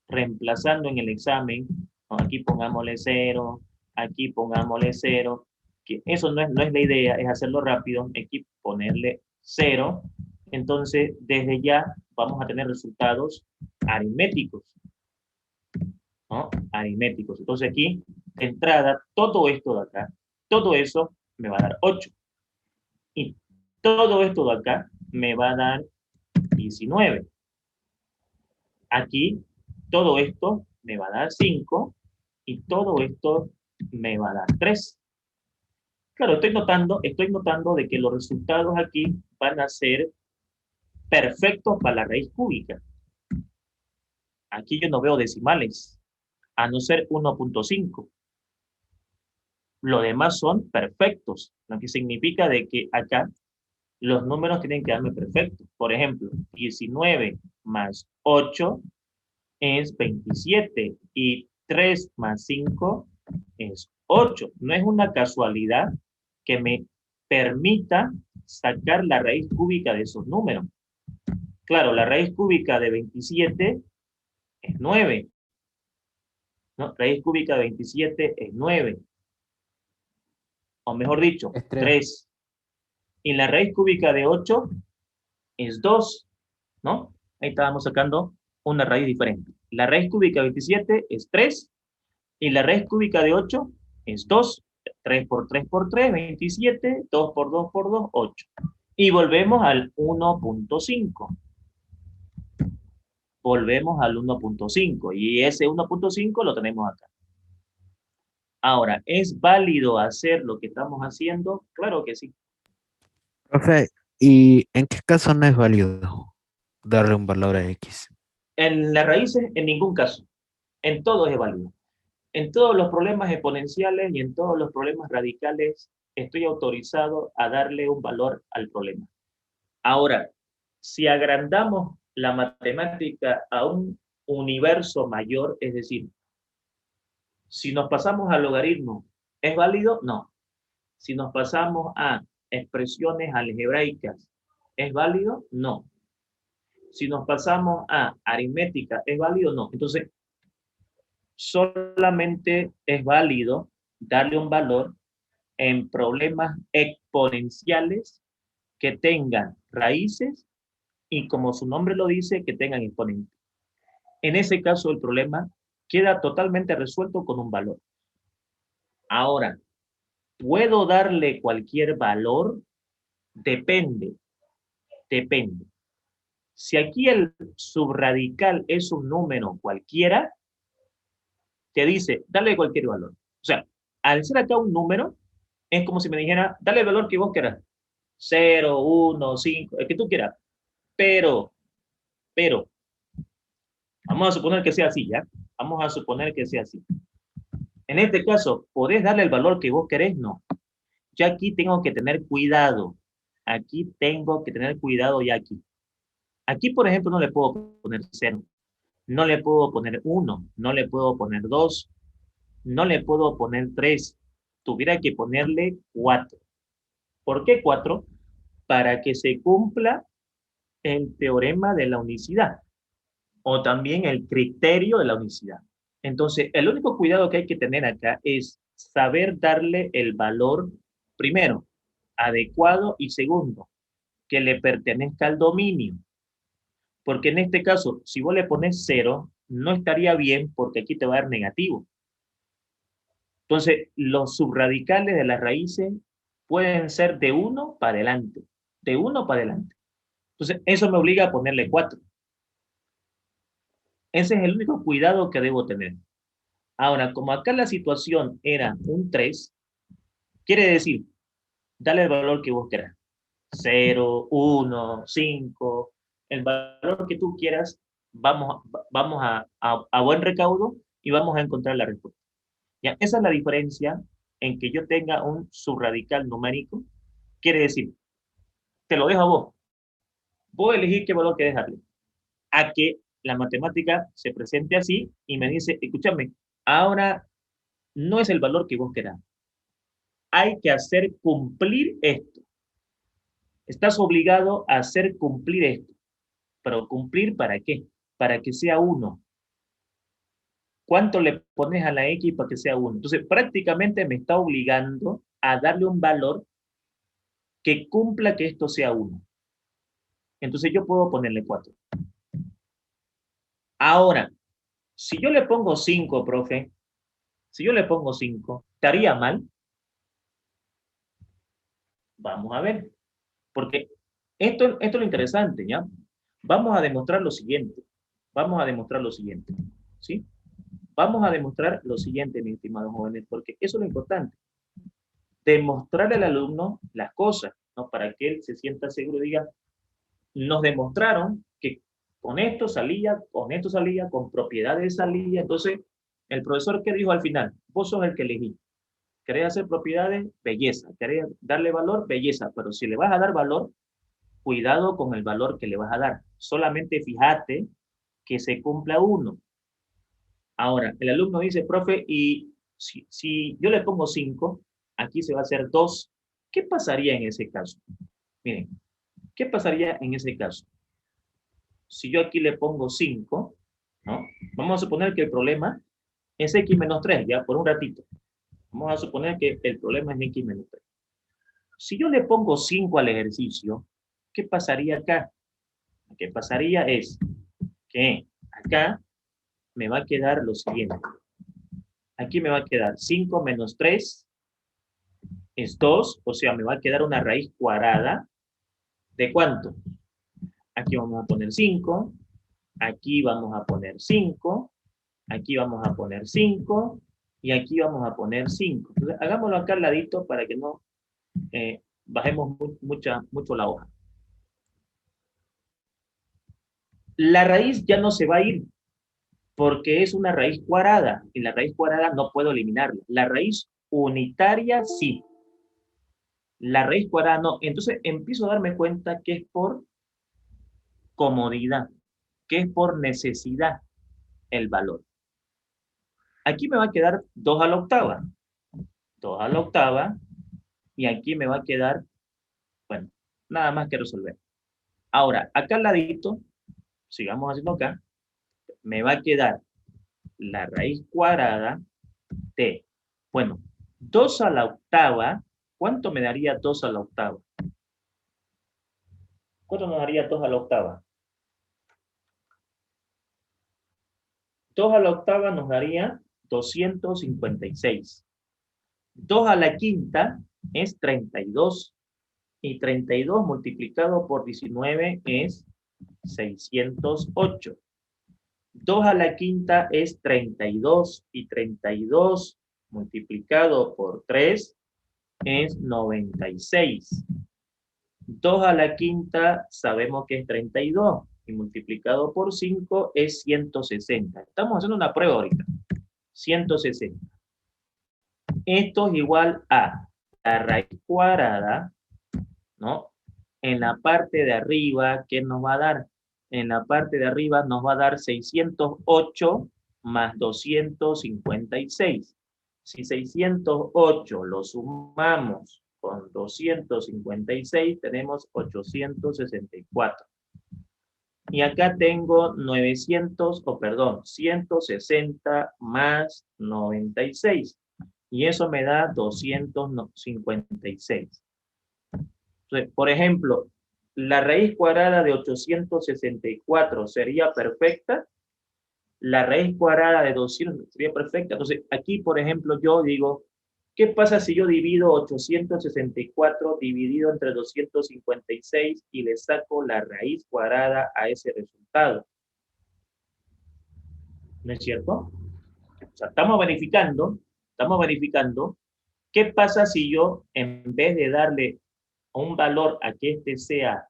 [SPEAKER 1] reemplazando en el examen, ¿no? Aquí pongámosle 0, aquí pongámosle 0, que eso no es la idea, es hacerlo rápido, aquí ponerle 0, entonces desde ya vamos a tener resultados aritméticos, ¿no? Aritméticos. Entonces aquí, de entrada, todo esto de acá, todo eso me va a dar 8. Y todo esto de acá me va a dar 19. Aquí, todo esto me va a dar 5 y todo esto me va a dar 3. Claro, estoy notando de que los resultados aquí van a ser perfectos para la raíz cúbica. Aquí yo no veo decimales, a no ser 1.5. Lo demás son perfectos, lo que significa de que acá los números tienen que darme perfectos. Por ejemplo, 19 más 8 es 27 y 3 más 5 es 8. No es una casualidad que me permita sacar la raíz cúbica de esos números. Claro, la raíz cúbica de 27 es 9. ¿No? Raíz cúbica de 27 es 9. O mejor dicho,
[SPEAKER 2] Es 3.
[SPEAKER 1] 3. Y la raíz cúbica de 8 es 2. ¿No? Ahí estábamos sacando una raíz diferente. La raíz cúbica de 27 es 3 y la raíz cúbica de 8 es 2. 3 por 3 por 3, 27. 2 por 2 por 2, 8. Y volvemos al 1.5. Volvemos al 1.5 y ese 1.5 lo tenemos acá. Ahora, ¿es válido hacer lo que estamos haciendo? Claro que sí.
[SPEAKER 2] Profe, ¿y en qué caso no es válido darle un valor a X?
[SPEAKER 1] En las raíces, en ningún caso. En todo es válido. En todos los problemas exponenciales y en todos los problemas radicales estoy autorizado a darle un valor al problema. Ahora, si agrandamos la matemática a un universo mayor, es decir, si nos pasamos al logaritmo, ¿es válido? No. Si nos pasamos a expresiones algebraicas, ¿es válido? No. Si nos pasamos a aritmética, ¿es válido? No. Entonces, solamente es válido darle un valor en problemas exponenciales que tengan raíces y, como su nombre lo dice, que tengan exponentes. En ese caso, el problema queda totalmente resuelto con un valor. Ahora, ¿puedo darle cualquier valor? Depende. Si aquí el subradical es un número cualquiera, te dice, dale cualquier valor. O sea, al ser acá un número, es como si me dijera, dale el valor que vos quieras. 0, 1, 5, el que tú quieras. Pero, vamos a suponer que sea así, ¿ya? Vamos a suponer que sea así. En este caso, ¿podés darle el valor que vos querés? No. Yo aquí tengo que tener cuidado. Aquí tengo que tener cuidado ya aquí. Aquí, por ejemplo, no le puedo poner 0. No le puedo poner 1. No le puedo poner 2. No le puedo poner 3. Tuviera que ponerle 4. ¿Por qué 4? Para que se cumpla el teorema de la unicidad o también el criterio de la unicidad. Entonces, el único cuidado que hay que tener acá es saber darle el valor, primero, adecuado y segundo, que le pertenezca al dominio. Porque en este caso, si vos le pones 0, no estaría bien porque aquí te va a dar negativo. Entonces, los subradicales de las raíces pueden ser de 1 para adelante. De 1 para adelante. Entonces, eso me obliga a ponerle 4. Ese es el único cuidado que debo tener. Ahora, como acá la situación era un 3, quiere decir, dale el valor que vos quieras. 0, 1, 5, el valor que tú quieras, vamos a buen recaudo y vamos a encontrar la respuesta. ¿Ya? Esa es la diferencia en que yo tenga un subradical numérico Quiere decir, te lo dejo a vos. Vos elegís qué valor querés darle. A que la matemática se presente así y me dice, escúchame, ahora no es el valor que vos querás. Hay que hacer cumplir esto. Estás obligado a hacer cumplir esto. ¿Pero cumplir para qué? Para que sea 1. ¿Cuánto le pones a la X para que sea 1? Entonces, prácticamente me está obligando a darle un valor que cumpla que esto sea 1. Entonces, yo puedo ponerle 4. Ahora, si yo le pongo 5, profe, si yo le pongo 5, ¿estaría mal? Vamos a ver. Porque esto es lo interesante, ¿ya? Vamos a demostrar lo siguiente. Vamos a demostrar lo siguiente. ¿Sí? Vamos a demostrar lo siguiente, mis estimados jóvenes, porque eso es lo importante. Demostrarle al alumno las cosas, ¿no? Para que él se sienta seguro y diga, nos demostraron que con esto salía, con propiedades salía. Entonces, el profesor, ¿qué dijo al final? Vos sos el que elegí. ¿Querés hacer propiedades? Belleza. ¿Querés darle valor? Belleza. Pero si le vas a dar valor, cuidado con el valor que le vas a dar. Solamente fíjate que se cumpla 1. Ahora, el alumno dice, profe, y si yo le pongo 5, aquí se va a hacer 2. ¿Qué pasaría en ese caso? Miren, ¿qué pasaría en ese caso? Si yo aquí le pongo 5, ¿no? Vamos a suponer que el problema es x menos 3, ya, por un ratito. Vamos a suponer que el problema es x menos 3. Si yo le pongo 5 al ejercicio, ¿qué pasaría acá? Lo que pasaría es que acá me va a quedar lo siguiente. Aquí me va a quedar 5 menos 3 es 2, o sea, me va a quedar una raíz cuadrada. ¿De cuánto? Aquí vamos a poner 5, aquí vamos a poner 5, aquí vamos a poner 5, y aquí vamos a poner 5. Entonces, hagámoslo acá al ladito para que no bajemos mucho la hoja. La raíz ya no se va a ir, porque es una raíz cuadrada, y la raíz cuadrada no puedo eliminarla. La raíz unitaria sí. La raíz cuadrada no. Entonces empiezo a darme cuenta que es por comodidad, que es por necesidad el valor. Aquí me va a quedar 2 a la octava. 2 a la octava. Y aquí me va a quedar, bueno, nada más que resolver. Ahora, acá al ladito, sigamos haciendo acá, me va a quedar la raíz cuadrada de, bueno, 2 a la octava. ¿Cuánto me daría 2 a la octava? ¿Cuánto nos daría 2 a la octava? 2 a la octava nos daría 256. 2 a la quinta es 32. Y 32 multiplicado por 19 es 608. 2 a la quinta es 32. Y 32 multiplicado por 3 es 96. 2 a la quinta sabemos que es 32. Y multiplicado por 5 es 160. Estamos haciendo una prueba ahorita. 160. Esto es igual a la raíz cuadrada, ¿no? En la parte de arriba, ¿qué nos va a dar? En la parte de arriba nos va a dar 608 más 256. Si 608 lo sumamos con 256, tenemos 864. Y acá tengo 160 más 96. Y eso me da 256. Entonces, por ejemplo, la raíz cuadrada de 864 sería perfecta. La raíz cuadrada de 200 sería perfecta. Entonces, aquí, por ejemplo, yo digo, ¿qué pasa si yo divido 864 dividido entre 256 y le saco la raíz cuadrada a ese resultado? ¿No es cierto? O sea, estamos verificando qué pasa si yo, en vez de darle un valor a que este sea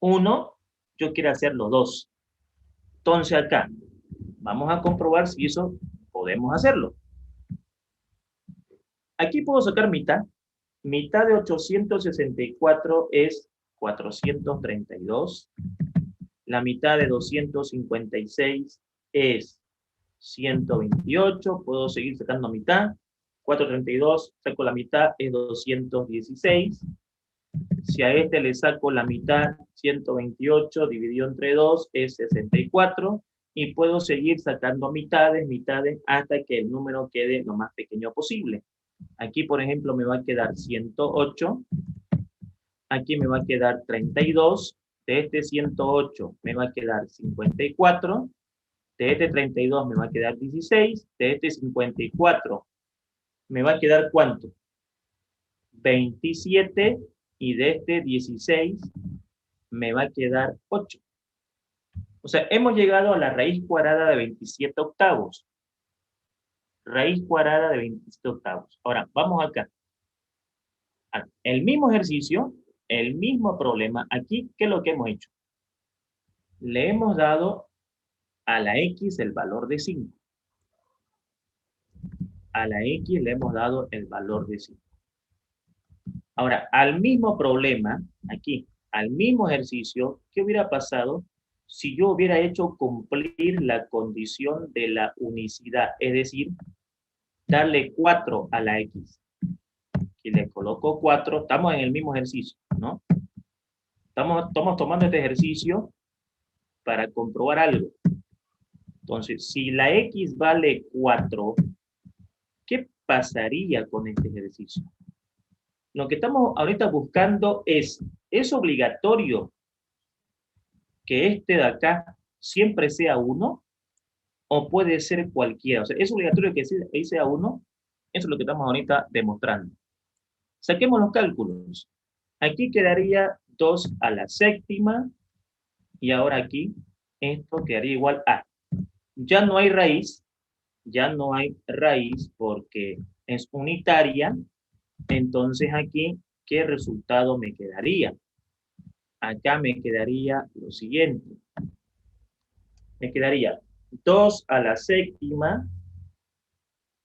[SPEAKER 1] 1, yo quiero hacerlo 2. Entonces acá, vamos a comprobar si eso podemos hacerlo. Aquí puedo sacar mitad. Mitad de 864 es 432. La mitad de 256 es 128. Puedo seguir sacando mitad. 432, saco la mitad, es 216. Si a este le saco la mitad, 128 dividido entre 2 es 64. Y puedo seguir sacando mitades, hasta que el número quede lo más pequeño posible. Aquí, por ejemplo, me va a quedar 108. Aquí me va a quedar 32. De este 108 me va a quedar 54. De este 32 me va a quedar 16. De este 54 me va a quedar ¿cuánto? 27. Y de este 16 me va a quedar 8. O sea, hemos llegado a la raíz cuadrada de 27 octavos. Raíz cuadrada de 27 octavos. Ahora, vamos acá. El mismo ejercicio, el mismo problema. Aquí, ¿qué es lo que hemos hecho? Le hemos dado a la X el valor de 5. A la X le hemos dado el valor de 5. Ahora, al mismo problema, aquí, al mismo ejercicio, ¿qué hubiera pasado si yo hubiera hecho cumplir la condición de la unicidad? Es decir, darle 4 a la X. Y le coloco 4, estamos en el mismo ejercicio, ¿no? Estamos tomando este ejercicio para comprobar algo. Entonces, si la X vale 4, ¿qué pasaría con este ejercicio? Lo que estamos ahorita buscando es obligatorio que este de acá siempre sea 1 o puede ser cualquiera. O sea, ¿es obligatorio que sea 1? Eso es lo que estamos ahorita demostrando. Saquemos los cálculos. Aquí quedaría 2 a la séptima y ahora aquí esto quedaría igual a. Ya no hay raíz porque es unitaria. Entonces aquí, ¿qué resultado me quedaría? Acá me quedaría lo siguiente. Me quedaría 2 a la séptima,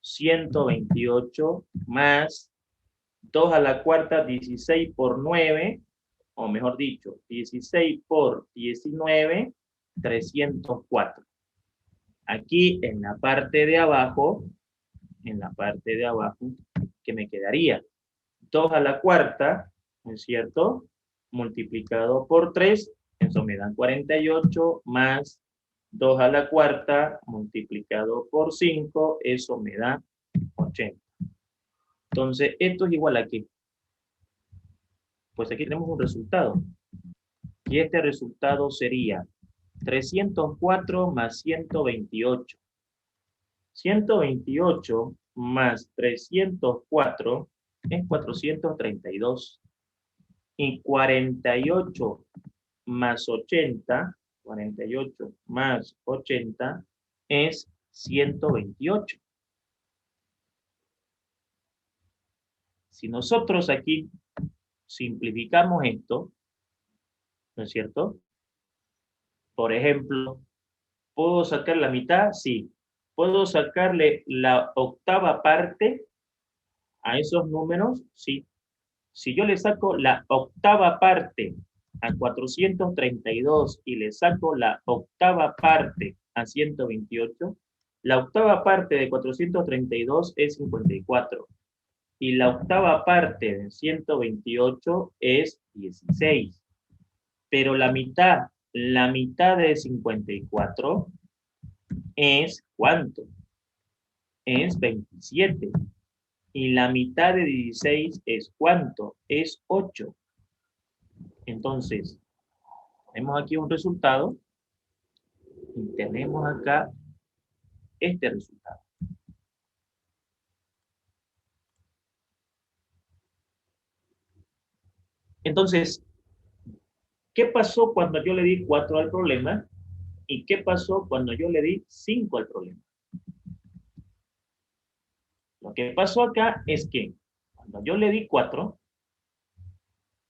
[SPEAKER 1] 128, más 2 a la cuarta, 16 por 9, o mejor dicho, 16 por 19, 304. Aquí en la parte de abajo, ¿qué me quedaría? 2 a la cuarta, ¿no es cierto? Multiplicado por 3, eso me da 48, más 2 a la cuarta, multiplicado por 5, eso me da 80. Entonces, ¿esto es igual a qué? Pues aquí tenemos un resultado. Y este resultado sería 304 más 128. 128 más 304 es 432. Y 48 más 80, 48 más 80 es 128. Si nosotros aquí simplificamos esto, ¿no es cierto? Por ejemplo, ¿puedo sacar la mitad? Sí. ¿Puedo sacarle la octava parte a esos números? Sí. Si yo le saco la octava parte a 432 y le saco la octava parte a 128, la octava parte de 432 es 54 y la octava parte de 128 es 16. Pero la mitad de 54 es ¿cuánto? Es 27. Y la mitad de 16 es ¿cuánto? Es 8. Entonces, tenemos aquí un resultado y tenemos acá este resultado. Entonces, ¿qué pasó cuando yo le di 4 al problema? ¿Y qué pasó cuando yo le di 5 al problema? Lo que pasó acá es que cuando yo le di 4,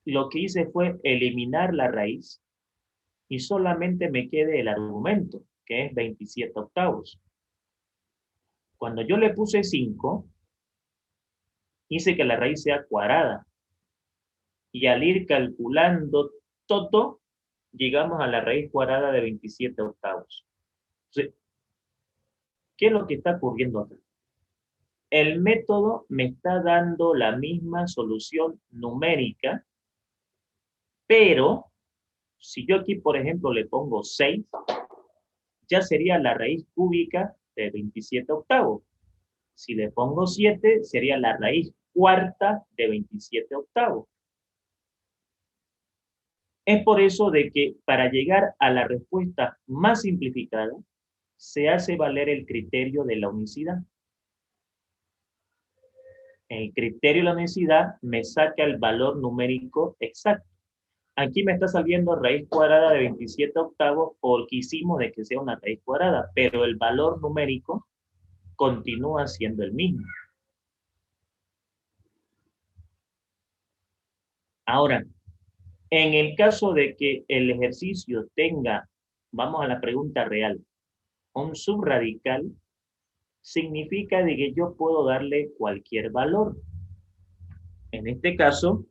[SPEAKER 1] lo que hice fue eliminar la raíz y solamente me quede el argumento, que es 27 octavos. Cuando yo le puse 5, hice que la raíz sea cuadrada. Y al ir calculando todo, llegamos a la raíz cuadrada de 27 octavos. Entonces, ¿qué es lo que está ocurriendo acá? El método me está dando la misma solución numérica, pero si yo aquí, por ejemplo, le pongo 6, ya sería la raíz cúbica de 27 octavos. Si le pongo 7, sería la raíz cuarta de 27 octavos. Es por eso de que para llegar a la respuesta más simplificada, se hace valer el criterio de la unicidad. El criterio de la unicidad me saca el valor numérico exacto. Aquí me está saliendo raíz cuadrada de 27 octavos porque hicimos de que sea una raíz cuadrada, pero el valor numérico continúa siendo el mismo. Ahora, en el caso de que el ejercicio tenga, vamos a la pregunta real, un subradical, significa de que yo puedo darle cualquier valor. En este caso,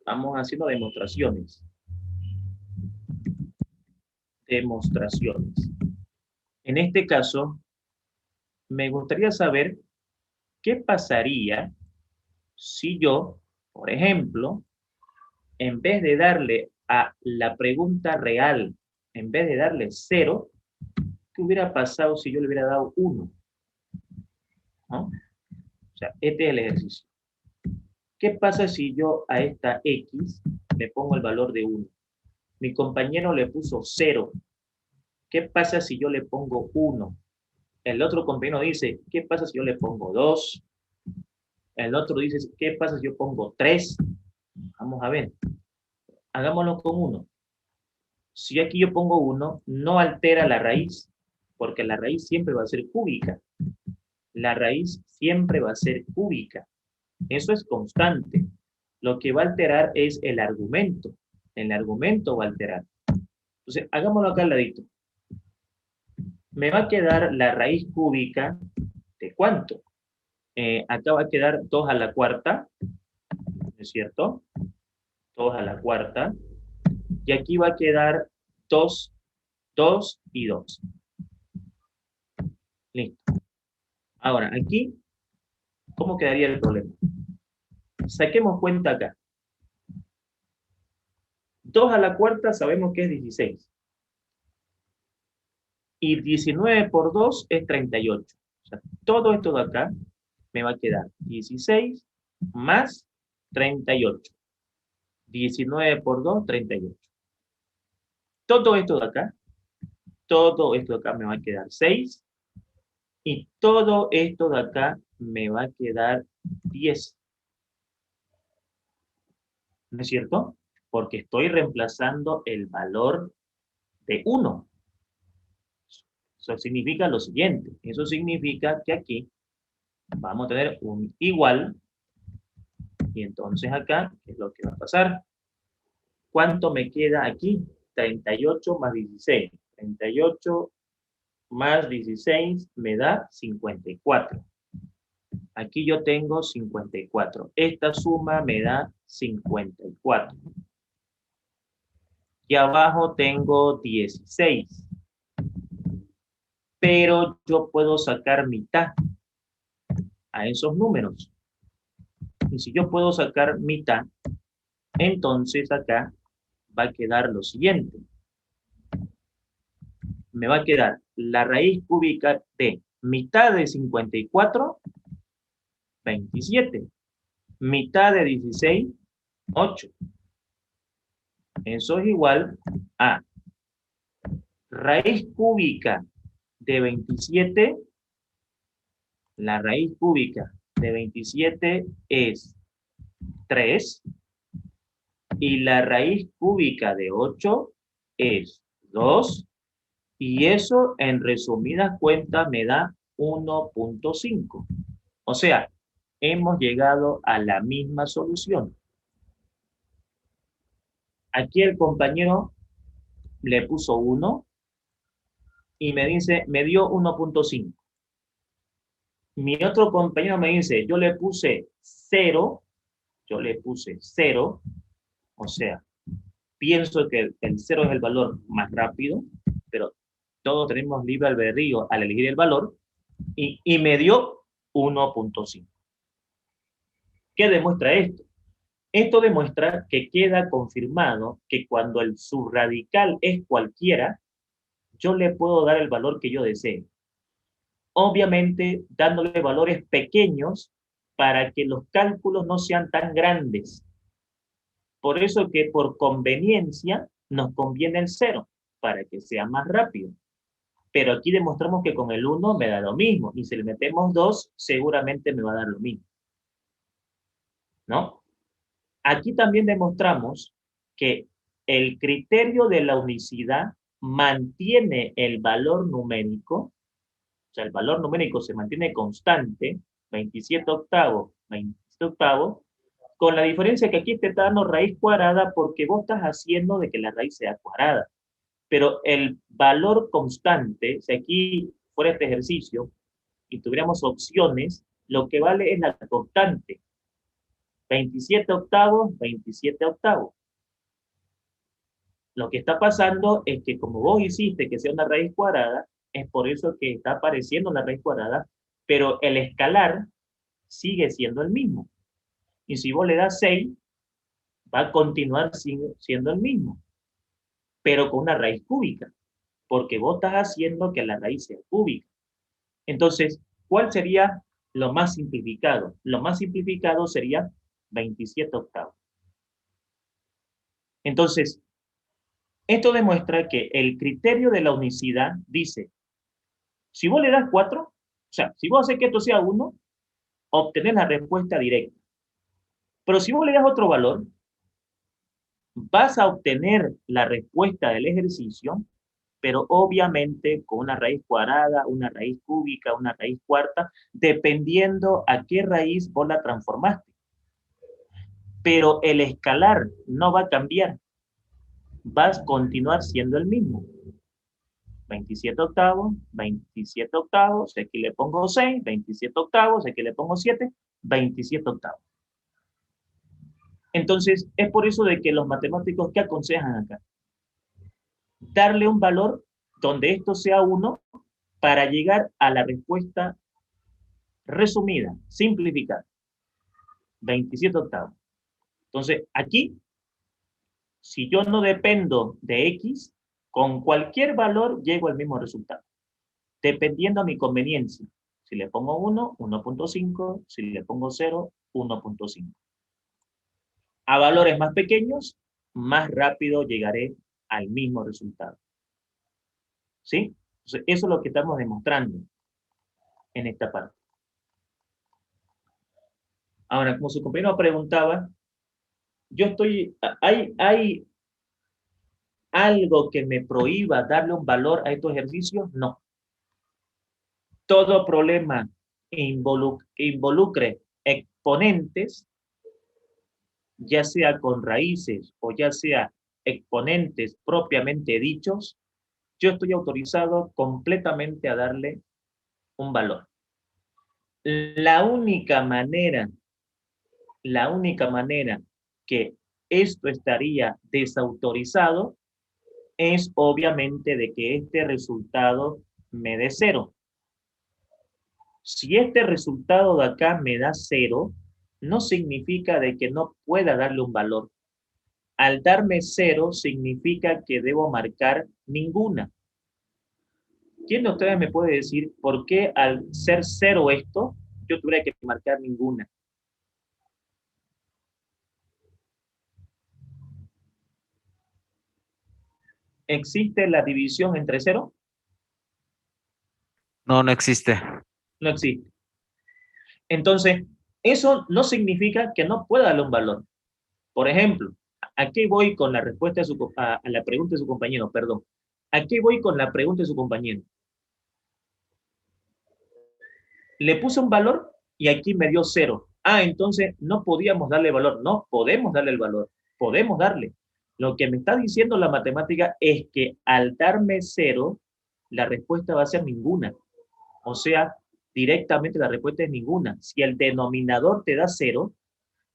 [SPEAKER 1] vamos haciendo demostraciones. En este caso, me gustaría saber qué pasaría si yo, por ejemplo, en vez de darle a la pregunta real, en vez de darle 0, ¿qué hubiera pasado si yo le hubiera dado 1? ¿No? O sea, este es el ejercicio. ¿Qué pasa si yo a esta X le pongo el valor de 1? Mi compañero le puso 0. ¿Qué pasa si yo le pongo 1? El otro compañero dice, ¿qué pasa si yo le pongo 2? El otro dice, ¿qué pasa si yo pongo 3? Vamos a ver. Hagámoslo con 1. Si aquí yo pongo 1, no altera la raíz, porque la raíz siempre va a ser cúbica. La raíz siempre va a ser cúbica. Eso es constante. Lo que va a alterar es el argumento. El argumento va a alterar. Entonces, hagámoslo acá al ladito. Me va a quedar la raíz cúbica de ¿cuánto? Acá va a quedar 2 a la cuarta, ¿no es cierto? 2 a la cuarta. Y aquí va a quedar 2, 2 y 2. Listo. Ahora, aquí, ¿cómo quedaría el problema? Saquemos cuenta acá. 2 a la cuarta sabemos que es 16. Y 19 por 2 es 38. O sea, todo esto de acá me va a quedar 16 más 38. 19 por 2, 38. Todo esto de acá me va a quedar 6. Y todo esto de acá me va a quedar 10. ¿No es cierto? Porque estoy reemplazando el valor de 1. Eso significa lo siguiente. Eso significa que aquí vamos a tener un igual. Y entonces acá, ¿qué es lo que va a pasar? ¿Cuánto me queda aquí? 38 más 16. 38 más 16 me da 54. Aquí yo tengo 54. Esta suma me da 54. Y abajo tengo 16. Pero yo puedo sacar mitad a esos números. Y si yo puedo sacar mitad, entonces acá va a quedar lo siguiente. Me va a quedar la raíz cúbica de mitad de 54, 27. Mitad de 16, 8. Eso es igual a raíz cúbica de 27. La raíz cúbica de 27 es 3. Y la raíz cúbica de 8 es 2. Y eso, en resumidas cuentas, me da 1.5. O sea, hemos llegado a la misma solución. Aquí el compañero le puso 1 y me dice, me dio 1.5. Mi otro compañero me dice, yo le puse 0, o sea, pienso que el 0 es el valor más rápido, pero todos tenemos libre albedrío al elegir el valor, y me dio 1.5. ¿Qué demuestra esto? Esto demuestra que queda confirmado que cuando el subradical es cualquiera, yo le puedo dar el valor que yo desee. Obviamente, dándole valores pequeños para que los cálculos no sean tan grandes. Por eso que por conveniencia nos conviene el 0, para que sea más rápido. Pero aquí demostramos que con el 1 me da lo mismo, y si le metemos 2, seguramente me va a dar lo mismo, ¿no? Aquí también demostramos que el criterio de la unicidad mantiene el valor numérico, o sea, el valor numérico se mantiene constante, 27 octavos, 27 octavos, con la diferencia que aquí te está dando raíz cuadrada porque vos estás haciendo de que la raíz sea cuadrada. Pero el valor constante, si aquí fuera este ejercicio y tuviéramos opciones, lo que vale es la constante. 27 octavos, 27 octavos. Lo que está pasando es que como vos hiciste que sea una raíz cuadrada, es por eso que está apareciendo la raíz cuadrada, pero el escalar sigue siendo el mismo. Y si vos le das 6, va a continuar siendo el mismo, pero con una raíz cúbica, porque vos estás haciendo que la raíz sea cúbica. Entonces, ¿cuál sería lo más simplificado? Lo más simplificado sería 27 octavos. Entonces, esto demuestra que el criterio de la unicidad dice, si vos le das 4, o sea, si vos haces que esto sea 1, obtenés la respuesta directa. Pero si vos le das otro valor, vas a obtener la respuesta del ejercicio, pero obviamente con una raíz cuadrada, una raíz cúbica, una raíz cuarta, dependiendo a qué raíz vos la transformaste. Pero el escalar no va a cambiar, va a continuar siendo el mismo. 27 octavos, 27 octavos, aquí le pongo 6, 27 octavos, aquí le pongo 7, 27 octavos. Entonces, es por eso de que los matemáticos, ¿qué aconsejan acá? Darle un valor donde esto sea 1 para llegar a la respuesta resumida, simplificada. 27 octavos. Entonces, aquí, si yo no dependo de X, con cualquier valor llego al mismo resultado, dependiendo a mi conveniencia. Si le pongo 1, 1.5, si le pongo 0, 1.5. A valores más pequeños, más rápido llegaré al mismo resultado. ¿Sí? Entonces, eso es lo que estamos demostrando en esta parte. Ahora, como su compañero preguntaba, ¿hay algo que me prohíba darle un valor a estos ejercicios? No. Todo problema involucre exponentes, ya sea con raíces o ya sea exponentes propiamente dichos, yo estoy autorizado completamente a darle un valor. La única manera que esto estaría desautorizado es obviamente de que este resultado me dé 0. Si este resultado de acá me da 0, no significa de que no pueda darle un valor. Al darme 0 significa que debo marcar ninguna. ¿Quién de ustedes me puede decir por qué al ser 0 esto, yo tuviera que marcar ninguna? ¿Existe la división entre 0?
[SPEAKER 2] No, no existe.
[SPEAKER 1] No existe. Entonces, eso no significa que no pueda darle un valor. Por ejemplo, aquí voy con la respuesta a la pregunta de su compañero, perdón. Aquí voy con la pregunta de su compañero. Le puse un valor y aquí me dio 0. Ah, entonces no podíamos darle valor. No, podemos darle el valor. Podemos darle. Lo que me está diciendo la matemática es que al darme 0, la respuesta va a ser ninguna. O sea, Directamente la respuesta es ninguna. Si el denominador te da 0,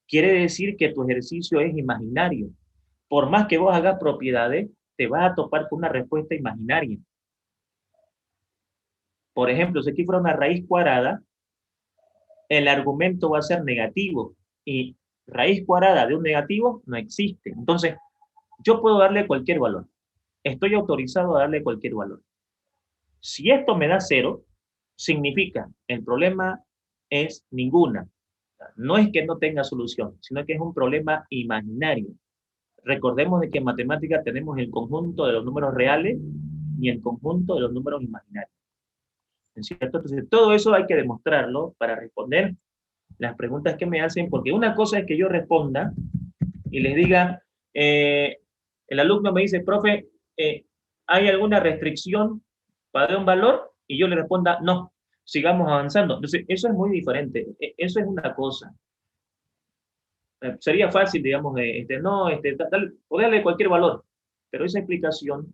[SPEAKER 1] quiere decir que tu ejercicio es imaginario. Por más que vos hagas propiedades, te vas a topar con una respuesta imaginaria. Por ejemplo, si aquí fuera una raíz cuadrada, el argumento va a ser negativo. Y raíz cuadrada de un negativo no existe. Entonces, yo puedo darle cualquier valor. Estoy autorizado a darle cualquier valor. Si esto me da 0, significa el problema es ninguna. No es que no tenga solución, sino que es un problema imaginario. Recordemos de que en matemática tenemos el conjunto de los números reales y el conjunto de los números imaginarios. ¿Es cierto? Entonces, todo eso hay que demostrarlo para responder las preguntas que me hacen, porque una cosa es que yo responda y les diga, el alumno me dice, profe, ¿hay alguna restricción para un valor? Y yo le responda, no, sigamos avanzando. Entonces, eso es muy diferente. Eso es una cosa. Sería fácil, digamos, no, ponerle cualquier valor, pero esa explicación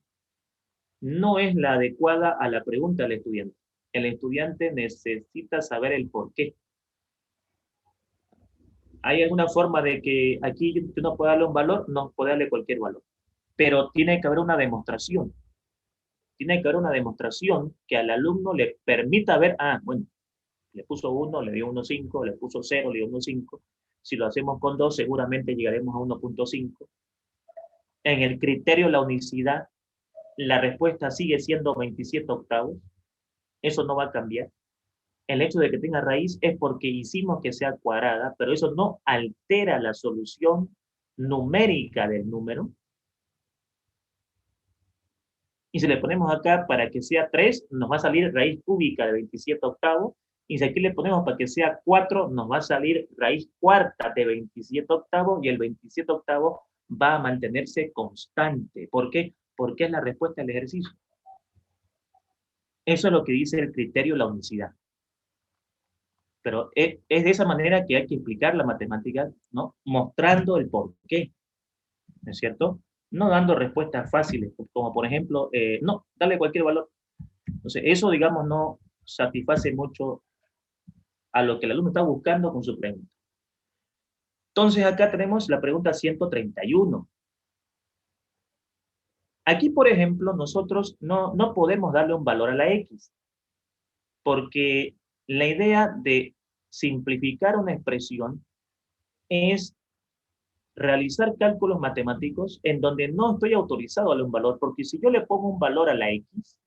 [SPEAKER 1] no es la adecuada a la pregunta del estudiante. El estudiante necesita saber el por qué. ¿Hay alguna forma de que aquí yo no pueda darle un valor? No, puede darle cualquier valor. Pero tiene que haber una demostración. Tiene que haber una demostración que al alumno le permita ver, bueno, le puso 1, le dio 1,5, le puso 0, le dio 1,5. Si lo hacemos con 2, seguramente llegaremos a 1,5. En el criterio de la unicidad, la respuesta sigue siendo 27 octavos. Eso no va a cambiar. El hecho de que tenga raíz es porque hicimos que sea cuadrada, pero eso no altera la solución numérica del número. Y si le ponemos acá para que sea 3, nos va a salir raíz cúbica de 27 octavos. Y si aquí le ponemos para que sea 4, nos va a salir raíz cuarta de 27 octavos. Y el 27 octavos va a mantenerse constante. ¿Por qué? Porque es la respuesta al ejercicio. Eso es lo que dice el criterio de la unicidad. Pero es de esa manera que hay que explicar la matemática, ¿no? Mostrando el por qué, ¿no es cierto? No dando respuestas fáciles, como por ejemplo, no, dale cualquier valor. Entonces, eso, digamos, no satisface mucho a lo que el alumno está buscando con su pregunta. Entonces, acá tenemos la pregunta 131. Aquí, por ejemplo, nosotros no podemos darle un valor a la X, porque la idea de simplificar una expresión es realizar cálculos matemáticos en donde no estoy autorizado a darle un valor, porque si yo le pongo un valor a la X,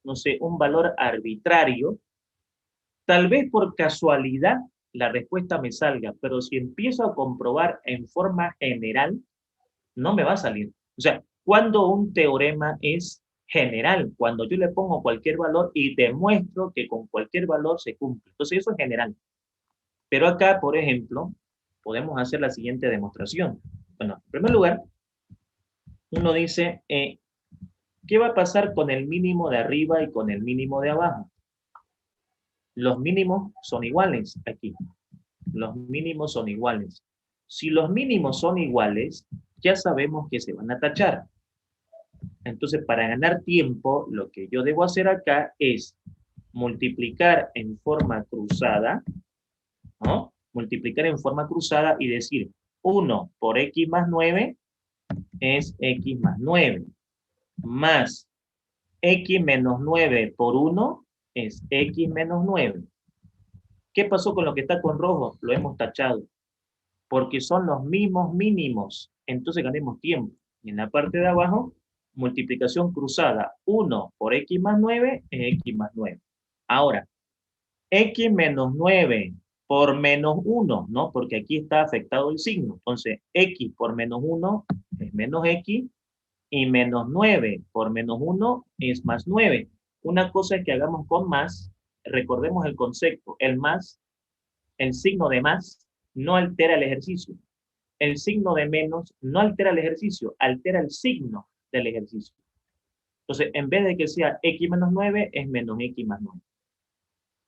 [SPEAKER 1] no sé, un valor arbitrario, tal vez por casualidad la respuesta me salga, pero si empiezo a comprobar en forma general, no me va a salir. O sea, cuando un teorema es general, cuando yo le pongo cualquier valor y demuestro que con cualquier valor se cumple. Entonces eso es general. Pero acá, por ejemplo, podemos hacer la siguiente demostración. Bueno, en primer lugar, uno dice, ¿qué va a pasar con el mínimo de arriba y con el mínimo de abajo? Los mínimos son iguales aquí. Los mínimos son iguales. Si los mínimos son iguales, ya sabemos que se van a tachar. Entonces, para ganar tiempo, lo que yo debo hacer acá es multiplicar en forma cruzada, ¿no? Multiplicar en forma cruzada y decir 1 por x más 9 es x más 9, más x menos 9 por 1 es x menos 9. ¿Qué pasó con lo que está con rojo? Lo hemos tachado, porque son los mismos mínimos, entonces ganemos tiempo. Y en la parte de abajo, multiplicación cruzada, 1 por x más 9 es x más 9. Ahora, x menos 9 por menos 1, ¿no? Porque aquí está afectado el signo. Entonces, x por menos 1 es menos x, y menos 9 por menos 1 es más 9. Una cosa es que hagamos con más, recordemos el concepto, el más, el signo de más no altera el ejercicio. El signo de menos no altera el ejercicio, altera el signo del ejercicio. Entonces, en vez de que sea x menos 9, es menos x más 9.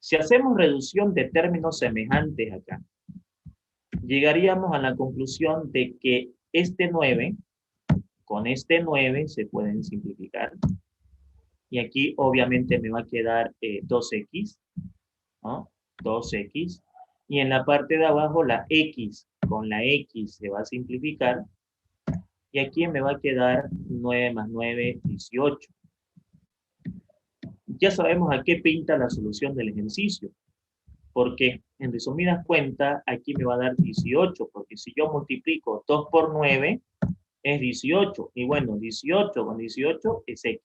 [SPEAKER 1] Si hacemos reducción de términos semejantes acá, llegaríamos a la conclusión de que este 9 con este 9 se pueden simplificar. Y aquí obviamente me va a quedar 2x ¿no? 2x. Y en la parte de abajo la x con la x se va a simplificar. Y aquí me va a quedar 9 más 9, 18. Ya sabemos a qué pinta la solución del ejercicio. Porque en resumidas cuentas, aquí me va a dar 18. Porque si yo multiplico 2 por 9, es 18. Y bueno, 18 con 18 es x.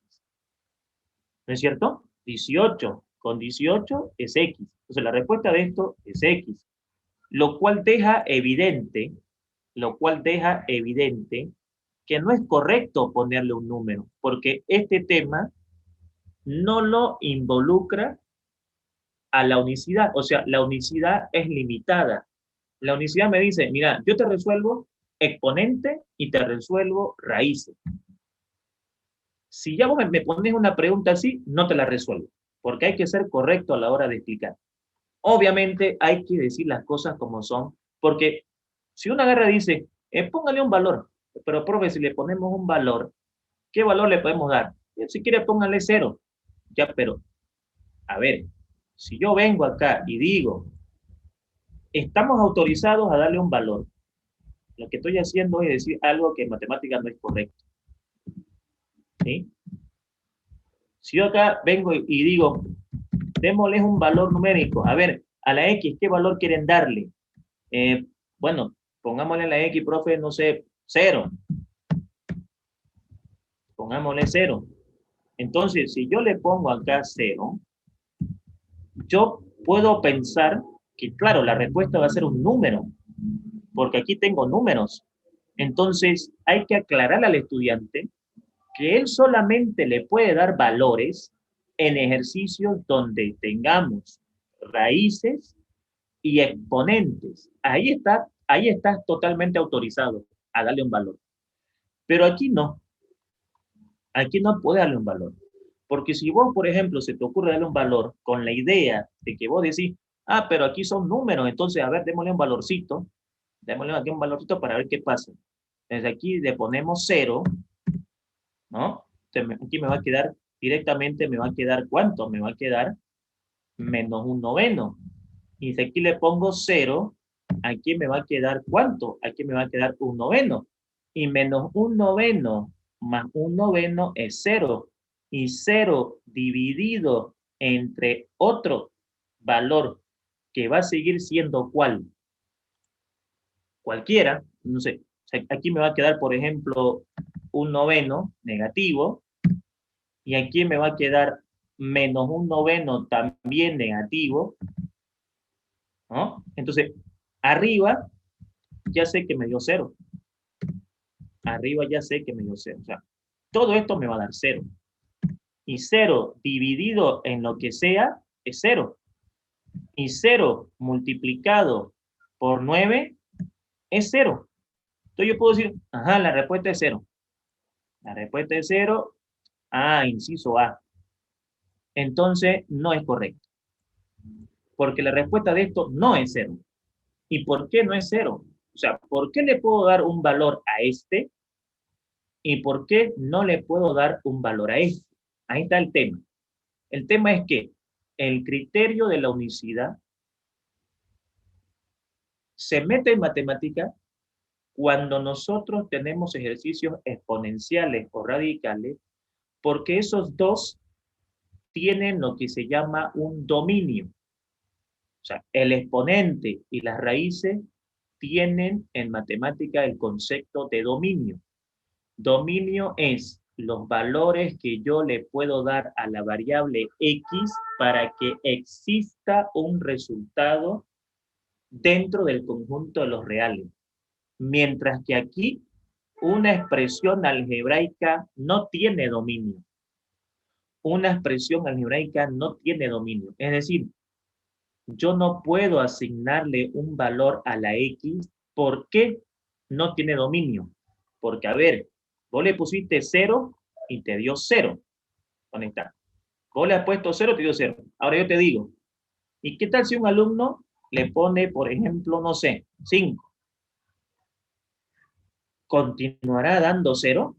[SPEAKER 1] ¿No es cierto? 18 con 18 es x. Entonces la respuesta de esto es x. Lo cual deja evidente, que no es correcto ponerle un número, porque este tema no lo involucra a la unicidad. O sea, la unicidad es limitada. La unicidad me dice, mira, yo te resuelvo exponente y te resuelvo raíces. Si ya vos me pones una pregunta así, no te la resuelvo, porque hay que ser correcto a la hora de explicar. Obviamente hay que decir las cosas como son, porque si una agarra dice, póngale un valor, pero profe, si le ponemos un valor, ¿qué valor le podemos dar? Si quiere, póngale 0. Ya, pero, a ver, si yo vengo acá y digo, estamos autorizados a darle un valor, lo que estoy haciendo es decir algo que en matemáticas no es correcto. ¿Sí? Si yo acá vengo y digo, démosles un valor numérico, a ver, a la X, ¿qué valor quieren darle? Bueno, pongámosle a la X, profe, no sé, 0. Pongámosle 0. Entonces, si yo le pongo acá 0, yo puedo pensar que, claro, la respuesta va a ser un número, porque aquí tengo números. Entonces, hay que aclarar al estudiante que él solamente le puede dar valores en ejercicios donde tengamos raíces y exponentes. Ahí está totalmente autorizado a darle un valor. Pero aquí no puede darle un valor. Porque si vos, por ejemplo, se te ocurre darle un valor con la idea de que vos decís, pero aquí son números, entonces, a ver, démosle un valorcito, démosle aquí un valorcito para ver qué pasa. Desde aquí le ponemos 0, ¿no? Entonces, aquí me va a quedar, directamente me va a quedar, ¿cuánto? Me va a quedar menos un noveno. Y si aquí le pongo 0, aquí me va a quedar, ¿cuánto? Aquí me va a quedar un noveno. Y menos un noveno más un noveno es 0. Y 0 dividido entre otro valor que va a seguir siendo ¿cuál? Cualquiera, no sé. Aquí me va a quedar, por ejemplo, un noveno negativo. Y aquí me va a quedar menos un noveno también negativo, ¿no? Entonces, arriba ya sé que me dio 0. Arriba ya sé que me dio 0. O sea, todo esto me va a dar 0. Y 0 dividido en lo que sea es 0. Y 0 multiplicado por 9 es 0. Entonces yo puedo decir, ajá, la respuesta es 0. La respuesta es 0. Inciso A. Entonces no es correcto. Porque la respuesta de esto no es 0. ¿Y por qué no es 0? O sea, ¿por qué le puedo dar un valor a este y por qué no le puedo dar un valor a este? Ahí está el tema. El tema es que el criterio de la unicidad se mete en matemática cuando nosotros tenemos ejercicios exponenciales o radicales, porque esos dos tienen lo que se llama un dominio. O sea, el exponente y las raíces tienen en matemática el concepto de dominio. Dominio es los valores que yo le puedo dar a la variable x para que exista un resultado dentro del conjunto de los reales. Mientras que aquí una expresión algebraica no tiene dominio. Una expresión algebraica no tiene dominio. Es decir, yo no puedo asignarle un valor a la x. ¿Por qué no tiene dominio? Porque, a ver, vos le pusiste 0 y te dio 0. ¿Dónde está? Vos le has puesto 0 y te dio 0. Ahora yo te digo, ¿y qué tal si un alumno le pone, por ejemplo, no sé, 5? ¿Continuará dando 0?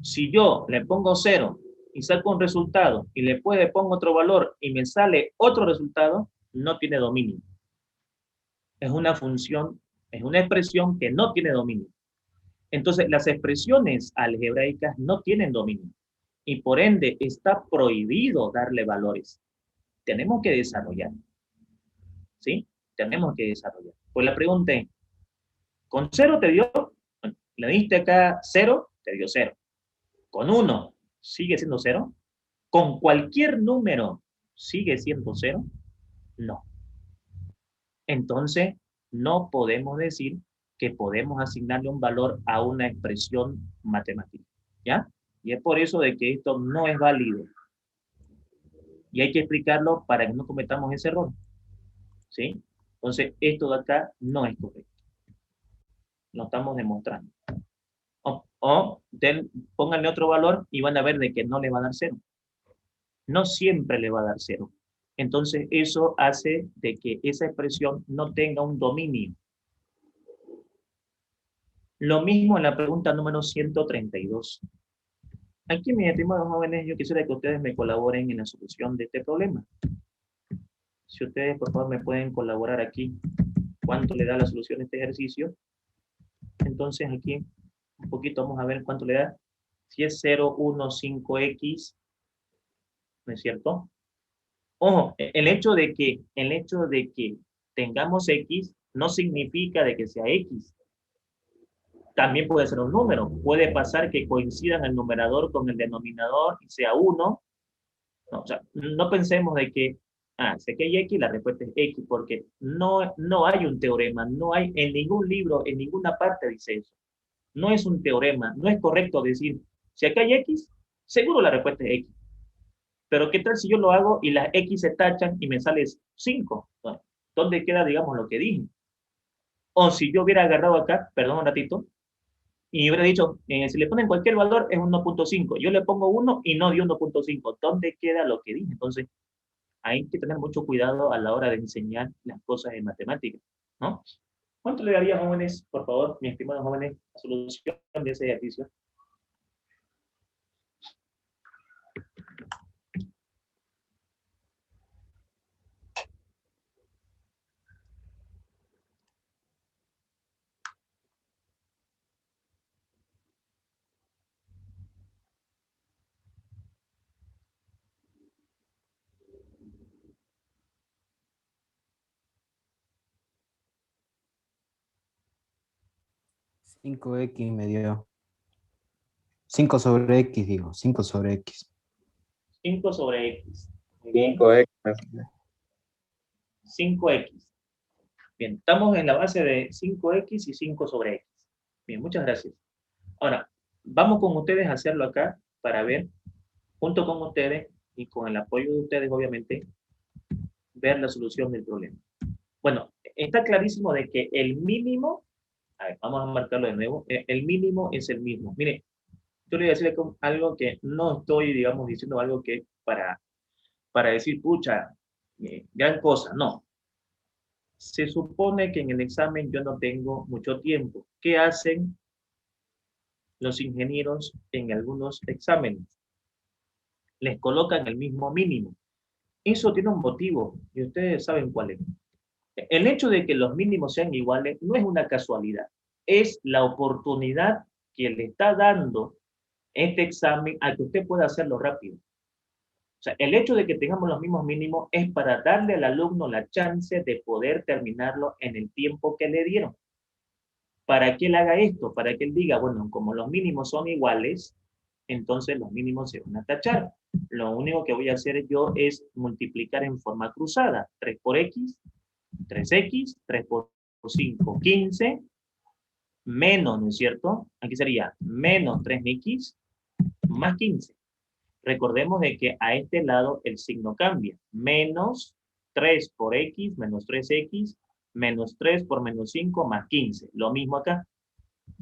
[SPEAKER 1] Si yo le pongo 0 y saco un resultado y después le pongo otro valor y me sale otro resultado, no tiene dominio. Es una función, es una expresión que no tiene dominio. Entonces, las expresiones algebraicas no tienen dominio y por ende está prohibido darle valores. Tenemos que desarrollar, ¿sí? Tenemos que desarrollar. Pues la pregunta es, ¿con 0 te dio? Bueno, le diste acá 0, te dio 0. Con 1, ¿sigue siendo 0? ¿Con cualquier número sigue siendo 0? No. Entonces, no podemos decir que podemos asignarle un valor a una expresión matemática, ¿ya? Y es por eso de que esto no es válido. Y hay que explicarlo para que no cometamos ese error, ¿sí? Entonces, esto de acá no es correcto. Lo estamos demostrando. Pónganle otro valor y van a ver de que no le va a dar 0. No siempre le va a dar 0. Entonces, eso hace de que esa expresión no tenga un dominio. Lo mismo en la pregunta número 132. Aquí, mis estimados jóvenes, yo quisiera que ustedes me colaboren en la solución de este problema. Si ustedes, por favor, me pueden colaborar aquí, ¿cuánto le da la solución a este ejercicio? Entonces, aquí, un poquito, vamos a ver cuánto le da. Si es 0,15x, ¿no es cierto? Ojo, el hecho de que tengamos x no significa de que sea x. También puede ser un número. Puede pasar que coincidan el numerador con el denominador y sea 1. No, o sea, no pensemos de que, sé que hay X, la respuesta es X, porque no hay un teorema, no hay en ningún libro, en ninguna parte dice eso. No es un teorema, no es correcto decir, si acá hay X, seguro la respuesta es X. Pero ¿qué tal si yo lo hago y las X se tachan y me sale 5? Bueno, ¿dónde queda, digamos, lo que dije? O si yo hubiera agarrado acá, perdón un ratito, y hubiera dicho, si le ponen cualquier valor es 1.5, yo le pongo 1 y no dio 1.5, ¿dónde queda lo que dije? Entonces, hay que tener mucho cuidado a la hora de enseñar las cosas en matemáticas, ¿no? ¿Cuánto le daría, jóvenes, por favor, mis estimados jóvenes, la solución de ese ejercicio?
[SPEAKER 3] Cinco x me dio. 5 sobre x, digo. 5 sobre x.
[SPEAKER 1] 5 sobre x. Muy bien.
[SPEAKER 4] 5x.
[SPEAKER 1] 5x. Bien, estamos en la base de 5x y 5 sobre x. Bien, muchas gracias. Ahora, vamos con ustedes a hacerlo acá para ver, junto con ustedes y con el apoyo de ustedes, obviamente, ver la solución del problema. Bueno, está clarísimo de que el mínimo, a ver, vamos a marcarlo de nuevo, el mínimo es el mismo. Mire, yo le voy a decir algo que no estoy, digamos, diciendo algo que para decir, pucha, gran cosa, no. Se supone que en el examen yo no tengo mucho tiempo. ¿Qué hacen los ingenieros en algunos exámenes? Les colocan el mismo mínimo. Eso tiene un motivo y ustedes saben cuál es. El hecho de que los mínimos sean iguales no es una casualidad, es la oportunidad que le está dando este examen a que usted pueda hacerlo rápido. O sea, el hecho de que tengamos los mismos mínimos es para darle al alumno la chance de poder terminarlo en el tiempo que le dieron. ¿Para que él haga esto? Para que él diga, bueno, como los mínimos son iguales, entonces los mínimos se van a tachar. Lo único que voy a hacer yo es multiplicar en forma cruzada. 3 por x, 3x, 3 por 5, 15, menos, ¿no es cierto? Aquí sería menos 3x más 15. Recordemos de que a este lado el signo cambia. Menos 3 por x, menos 3x, menos 3 por menos 5 más 15. Lo mismo acá.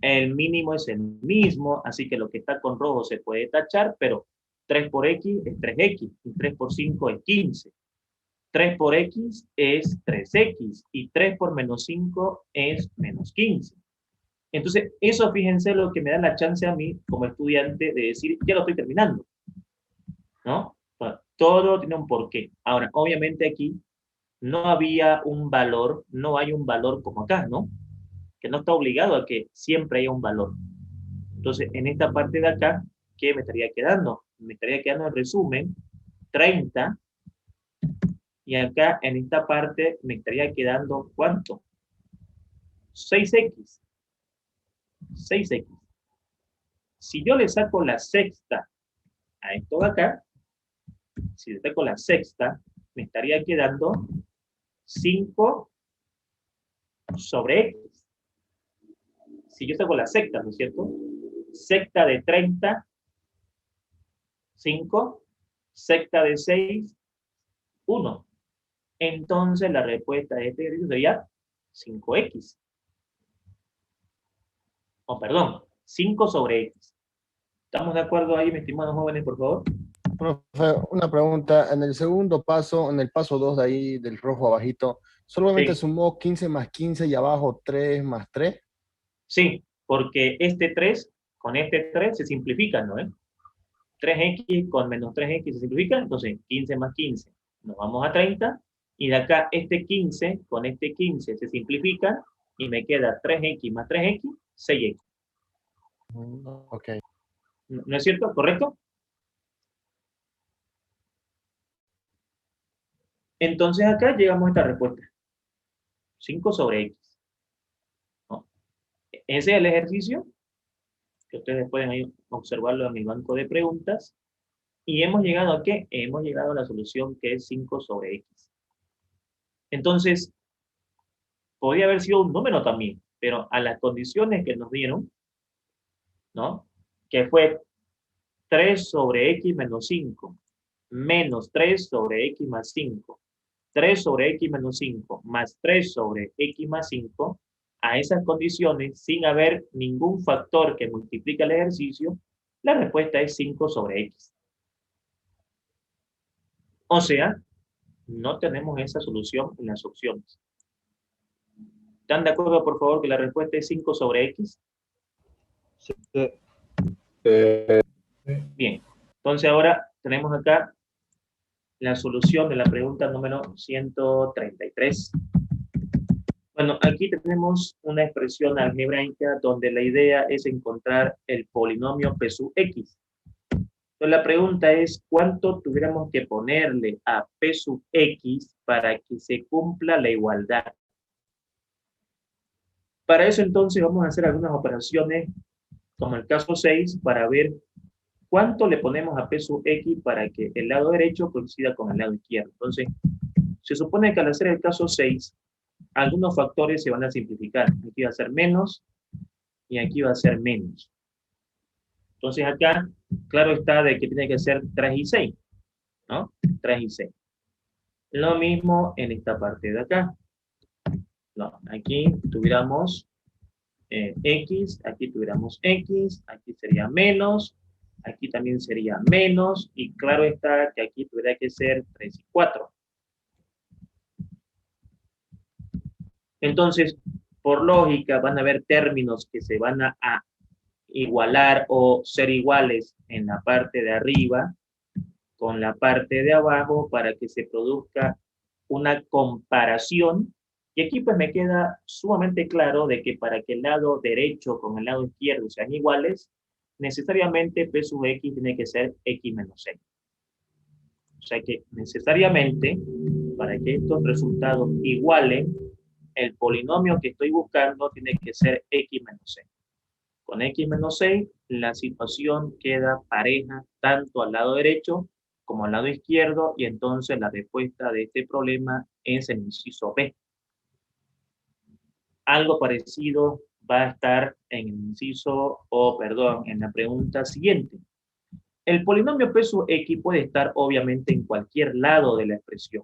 [SPEAKER 1] El mínimo es el mismo, así que lo que está con rojo se puede tachar, pero 3 por x es 3x y 3 por 5 es 15. 3 por x es 3x y 3 por menos 5 es menos 15. Entonces, eso fíjense lo que me da la chance a mí como estudiante de decir, ya lo estoy terminando. ¿no? Bueno, todo tiene un porqué. Ahora, obviamente aquí no había un valor, no hay un valor como acá, ¿no? Que no está obligado a que siempre haya un valor. Entonces, en esta parte de acá, ¿qué me estaría quedando? Me estaría quedando en resumen 30, y acá en esta parte me estaría quedando ¿cuánto? 6x. 6x. Si yo le saco la sexta a esto de acá, si le saco la sexta, me estaría quedando 5 sobre x. Si yo saco la sexta, ¿no es cierto? Sexta de 30, 5. Sexta de 6, 1. Entonces la respuesta de este ejercicio sería 5x. O perdón, 5 sobre x. ¿Estamos de acuerdo ahí, mis estimados jóvenes, por favor?
[SPEAKER 4] Profe, una pregunta. En el segundo paso, en el paso 2 de ahí, del rojo abajito, solamente
[SPEAKER 1] Sí.
[SPEAKER 4] sumó 15 más 15 y abajo 3 más 3.
[SPEAKER 1] Sí, porque este 3 con este 3 se simplifican, ¿no? 3x con menos 3x se simplifica, entonces 15 más 15 nos vamos a 30, y de acá este 15 con este 15 se simplifica, y me queda 3x más 3x, 6x.
[SPEAKER 4] Ok.
[SPEAKER 1] ¿No es cierto? ¿Correcto? Entonces acá llegamos a esta respuesta. 5 sobre x. ¿No? Ese es el ejercicio, que ustedes pueden ahí observarlo en mi banco de preguntas. ¿Y hemos llegado a qué? Hemos llegado a la solución que es 5 sobre x. Entonces, podría haber sido un número también, pero a las condiciones que nos dieron, ¿no? Que fue 3 sobre x menos 5, menos 3 sobre x más 5, 3 sobre x menos 5, más 3 sobre x más 5, a esas condiciones, sin haber ningún factor que multiplique el ejercicio, la respuesta es 5 sobre x. O sea, no tenemos esa solución en las opciones. ¿Están de acuerdo, por favor, que la respuesta es 5 sobre x?
[SPEAKER 3] Sí.
[SPEAKER 1] Bien, entonces ahora tenemos acá la solución de la pregunta número 133. Bueno, aquí tenemos una expresión algebraica donde la idea es encontrar el polinomio P sub x. Entonces la pregunta es, ¿cuánto tuviéramos que ponerle a P sub x para que se cumpla la igualdad? Para eso entonces vamos a hacer algunas operaciones, como el caso 6, para ver cuánto le ponemos a P sub x para que el lado derecho coincida con el lado izquierdo. Entonces, se supone que al hacer el caso 6, algunos factores se van a simplificar. Aquí va a ser menos y aquí va a ser menos. Entonces acá, claro está de que tiene que ser 3 y 6, ¿no? 3 y 6. Lo mismo en esta parte de acá. No, aquí tuviéramos x, aquí tuviéramos x, aquí sería menos, aquí también sería menos, y claro está que aquí tuviera que ser 3 y 4. Entonces, por lógica, van a haber términos que se van a igualar o ser iguales en la parte de arriba con la parte de abajo para que se produzca una comparación. Y aquí pues me queda sumamente claro de que para que el lado derecho con el lado izquierdo sean iguales, necesariamente P sub x tiene que ser x menos x. O sea que necesariamente, para que estos resultados igualen, el polinomio que estoy buscando tiene que ser x menos x. Con x menos 6, la situación queda pareja tanto al lado derecho como al lado izquierdo, y entonces la respuesta de este problema es el inciso B. Algo parecido va a estar en el inciso, en la pregunta siguiente. El polinomio P sub x puede estar obviamente en cualquier lado de la expresión.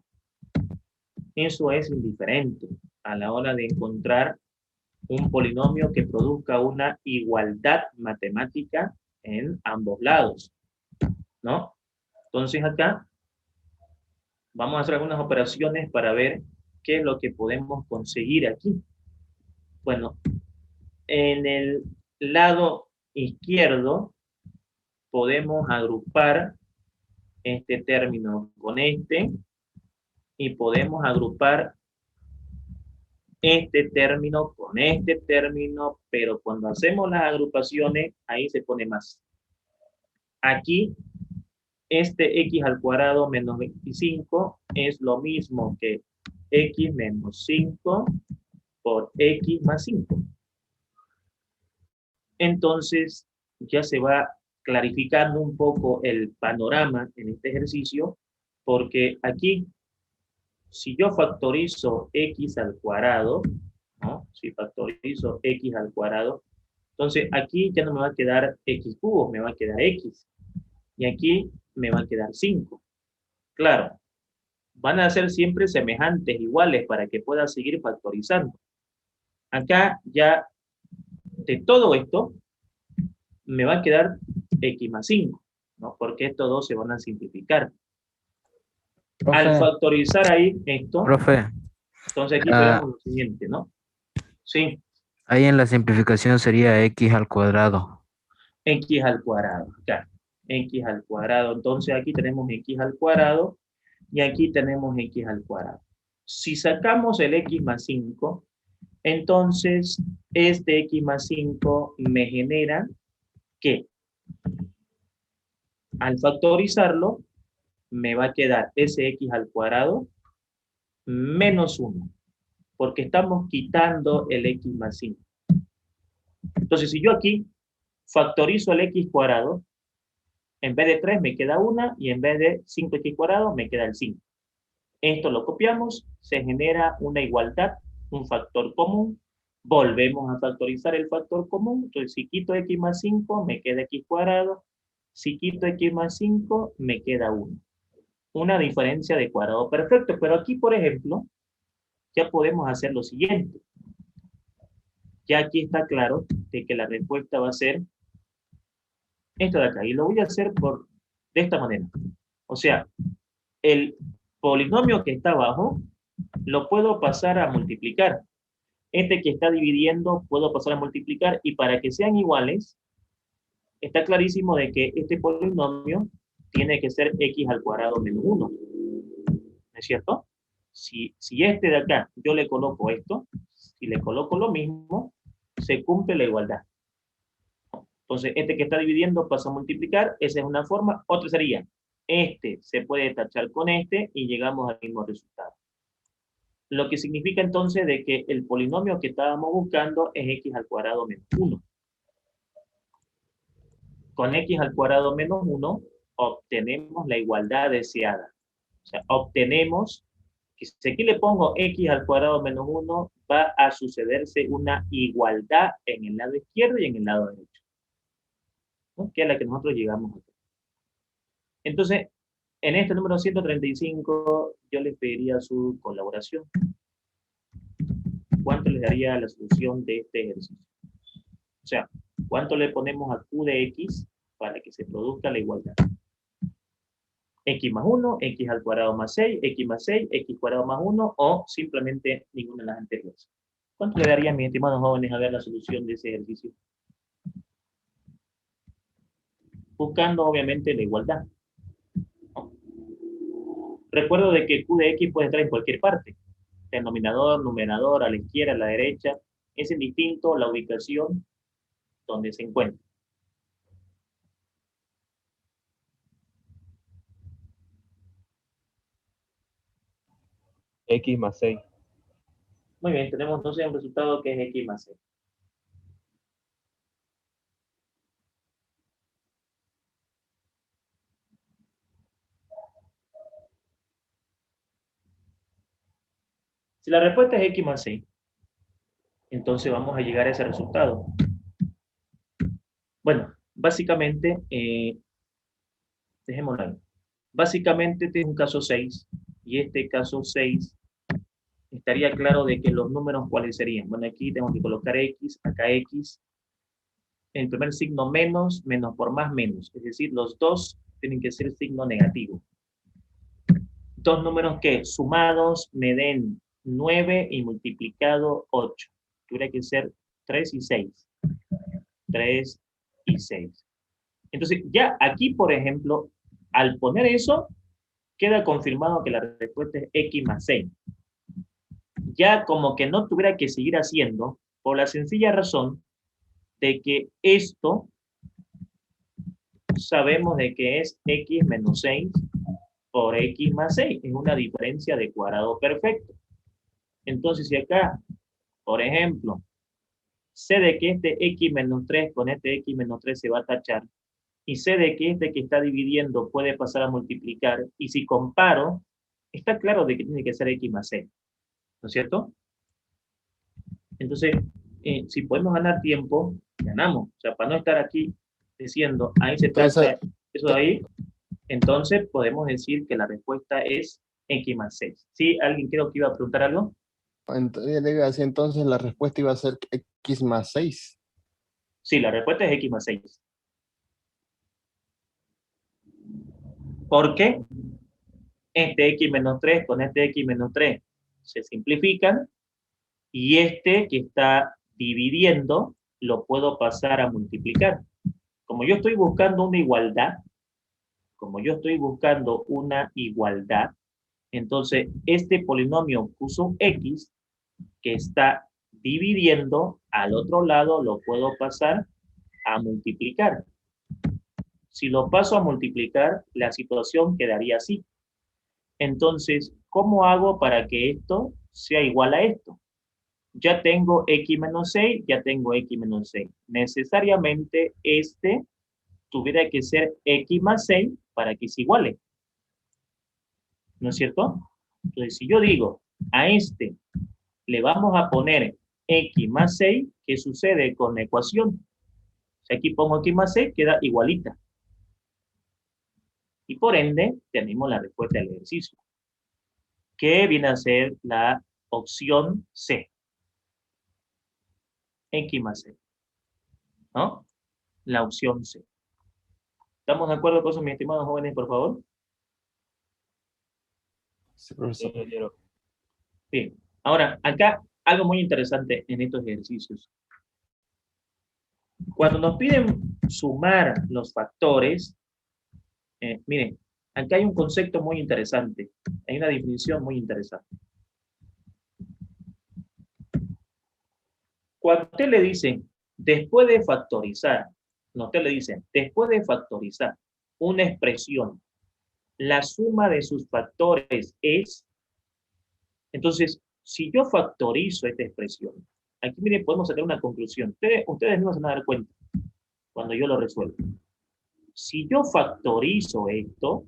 [SPEAKER 1] Eso es indiferente a la hora de encontrar un polinomio que produzca una igualdad matemática en ambos lados, ¿no? Entonces acá vamos a hacer algunas operaciones para ver qué es lo que podemos conseguir aquí. Bueno, en el lado izquierdo podemos agrupar este término con este, y podemos agrupar este término con este término, pero cuando hacemos las agrupaciones, ahí se pone más. Aquí, este x al cuadrado menos 25 es lo mismo que x menos 5 por x más 5. Entonces, ya se va clarificando un poco el panorama en este ejercicio, porque aquí, si yo factorizo x al cuadrado, ¿no? Si factorizo x al cuadrado, entonces aquí ya no me va a quedar x cubo, me va a quedar x. Y aquí me va a quedar 5. Claro, van a ser siempre semejantes, iguales, para que pueda seguir factorizando. Acá ya de todo esto me va a quedar x más 5, ¿no? Porque estos dos se van a simplificar. Al
[SPEAKER 3] Profe,
[SPEAKER 1] factorizar ahí esto,
[SPEAKER 2] Profe,
[SPEAKER 1] entonces aquí
[SPEAKER 2] ah,
[SPEAKER 1] tenemos lo siguiente, ¿no? Sí,
[SPEAKER 2] ahí en la simplificación sería x al cuadrado.
[SPEAKER 1] x al cuadrado, acá, x al cuadrado. Entonces aquí tenemos x al cuadrado y aquí tenemos x al cuadrado. Si sacamos el x más 5, entonces este x más 5 me genera que al factorizarlo me va a quedar ese x al cuadrado menos 1, porque estamos quitando el x más 5. Entonces, si yo aquí factorizo el x cuadrado, en vez de 3 me queda 1 y en vez de 5x cuadrado me queda el 5. Esto lo copiamos, se genera una igualdad, un factor común, volvemos a factorizar el factor común, entonces si quito x más 5 me queda x cuadrado, si quito x más 5 me queda 1. Una diferencia de cuadrado perfecto, pero aquí, por ejemplo, ya podemos hacer lo siguiente. Ya aquí está claro de que la respuesta va a ser esto de acá, y lo voy a hacer de esta manera. O sea, el polinomio que está abajo lo puedo pasar a multiplicar. Este que está dividiendo puedo pasar a multiplicar, y para que sean iguales, está clarísimo de que este polinomio tiene que ser x al cuadrado menos 1. ¿No es cierto? Si este de acá yo le coloco esto, si le coloco lo mismo, se cumple la igualdad. Entonces, este que está dividiendo pasa a multiplicar, esa es una forma. Otra sería, este se puede tachar con este y llegamos al mismo resultado. Lo que significa entonces de que el polinomio que estábamos buscando es x al cuadrado menos 1. Con x al cuadrado menos 1 obtenemos la igualdad deseada. O sea, obtenemos que si aquí le pongo x al cuadrado menos 1, va a sucederse una igualdad en el lado izquierdo y en el lado derecho, ¿no? Que es la que nosotros llegamos aquí. Entonces, en este número 135, yo les pediría su colaboración. ¿Cuánto les daría la solución de este ejercicio? O sea, ¿cuánto le ponemos a q de x para que se produzca la igualdad? X más 1, x al cuadrado más 6, x más 6, x cuadrado más 1, o simplemente ninguna de las anteriores. ¿Cuánto le darían, mis estimados jóvenes, a ver la solución de ese ejercicio? Buscando, obviamente, la igualdad. Recuerdo de que q de x puede estar en cualquier parte. Denominador, numerador, a la izquierda, a la derecha. Es indistinto la ubicación donde se encuentra.
[SPEAKER 5] X más 6.
[SPEAKER 1] Muy bien, tenemos entonces un resultado que es x más 6. Si la respuesta es x más 6, entonces vamos a llegar a ese resultado. Bueno, básicamente, dejémoslo ahí. Básicamente este es un caso 6, y este caso 6 estaría claro de que los números cuáles serían. Bueno, aquí tengo que colocar x, acá x, el primer signo menos, menos por más menos, es decir, los dos tienen que ser signo negativo. Dos números que sumados me den 9 y multiplicado 8. Tuviera que ser 3 y 6. 3 y 6. Entonces, ya aquí, por ejemplo, Al poner eso, queda confirmado que la respuesta es x más 6. Ya como que no tuviera que seguir haciendo, por la sencilla razón de que esto sabemos de que es x menos 6 por x más 6. Es una diferencia de cuadrado perfecto. Entonces, si acá, por ejemplo, sé de que este x menos 3 con este x menos 3 se va a tachar, y sé de que este que está dividiendo puede pasar a multiplicar, y si comparo, está claro de que tiene que ser x más 6, ¿no es cierto? Entonces, si podemos ganar tiempo, ganamos. O sea, para no estar aquí diciendo, ahí se
[SPEAKER 4] Entonces,
[SPEAKER 1] trata eso de ahí, entonces podemos decir que la respuesta es x más 6. ¿Sí? ¿Alguien creo que iba a preguntar algo?
[SPEAKER 4] entonces la respuesta iba a ser x más 6.
[SPEAKER 1] Sí, la respuesta es x más 6. ¿Por qué? Este x menos 3 con este x menos 3 se simplifican, y este que está dividiendo lo puedo pasar a multiplicar. Como yo estoy buscando una igualdad, entonces este polinomio puso x que está dividiendo, al otro lado lo puedo pasar a multiplicar. Si lo paso a multiplicar, la situación quedaría así. Entonces, ¿cómo hago para que esto sea igual a esto? Ya tengo x menos 6, ya tengo x menos 6. Necesariamente este tuviera que ser x más 6 para que se iguale. ¿No es cierto? Entonces, si yo digo a este le vamos a poner x más 6, ¿qué sucede con la ecuación? Si aquí pongo x más 6, queda igualita. Y por ende, tenemos la respuesta del ejercicio, que viene a ser la opción C. X más 6. ¿No? La opción C. ¿Estamos de acuerdo con eso, mis estimados jóvenes, por favor?
[SPEAKER 4] Sí, profesor.
[SPEAKER 1] Bien. Ahora, acá algo muy interesante en estos ejercicios. Cuando nos piden sumar los factores, miren, acá hay un concepto muy interesante, hay una definición muy interesante. Cuando usted le dicen, después de factorizar, no, usted le dicen, después de factorizar una expresión, la suma de sus factores es, entonces, si yo factorizo esta expresión, aquí miren, podemos sacar una conclusión. Ustedes no se van a dar cuenta cuando yo lo resuelvo. Si yo factorizo esto,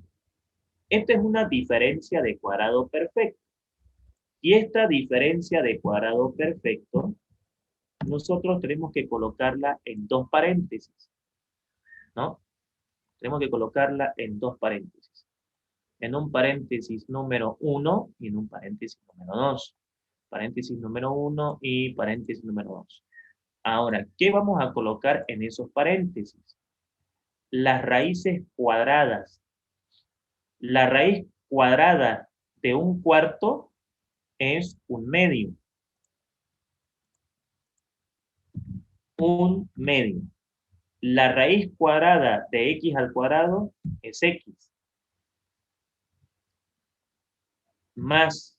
[SPEAKER 1] esta es una diferencia de cuadrado perfecto. Y esta diferencia de cuadrado perfecto, nosotros tenemos que colocarla en dos paréntesis, ¿no? Tenemos que colocarla en dos paréntesis. En un paréntesis número 1 y en un paréntesis número 2. Paréntesis número 1 y paréntesis número 2. Ahora, ¿qué vamos a colocar en esos paréntesis? Las raíces cuadradas. La raíz cuadrada de un cuarto es un medio. Un medio. La raíz cuadrada de x al cuadrado es x. Más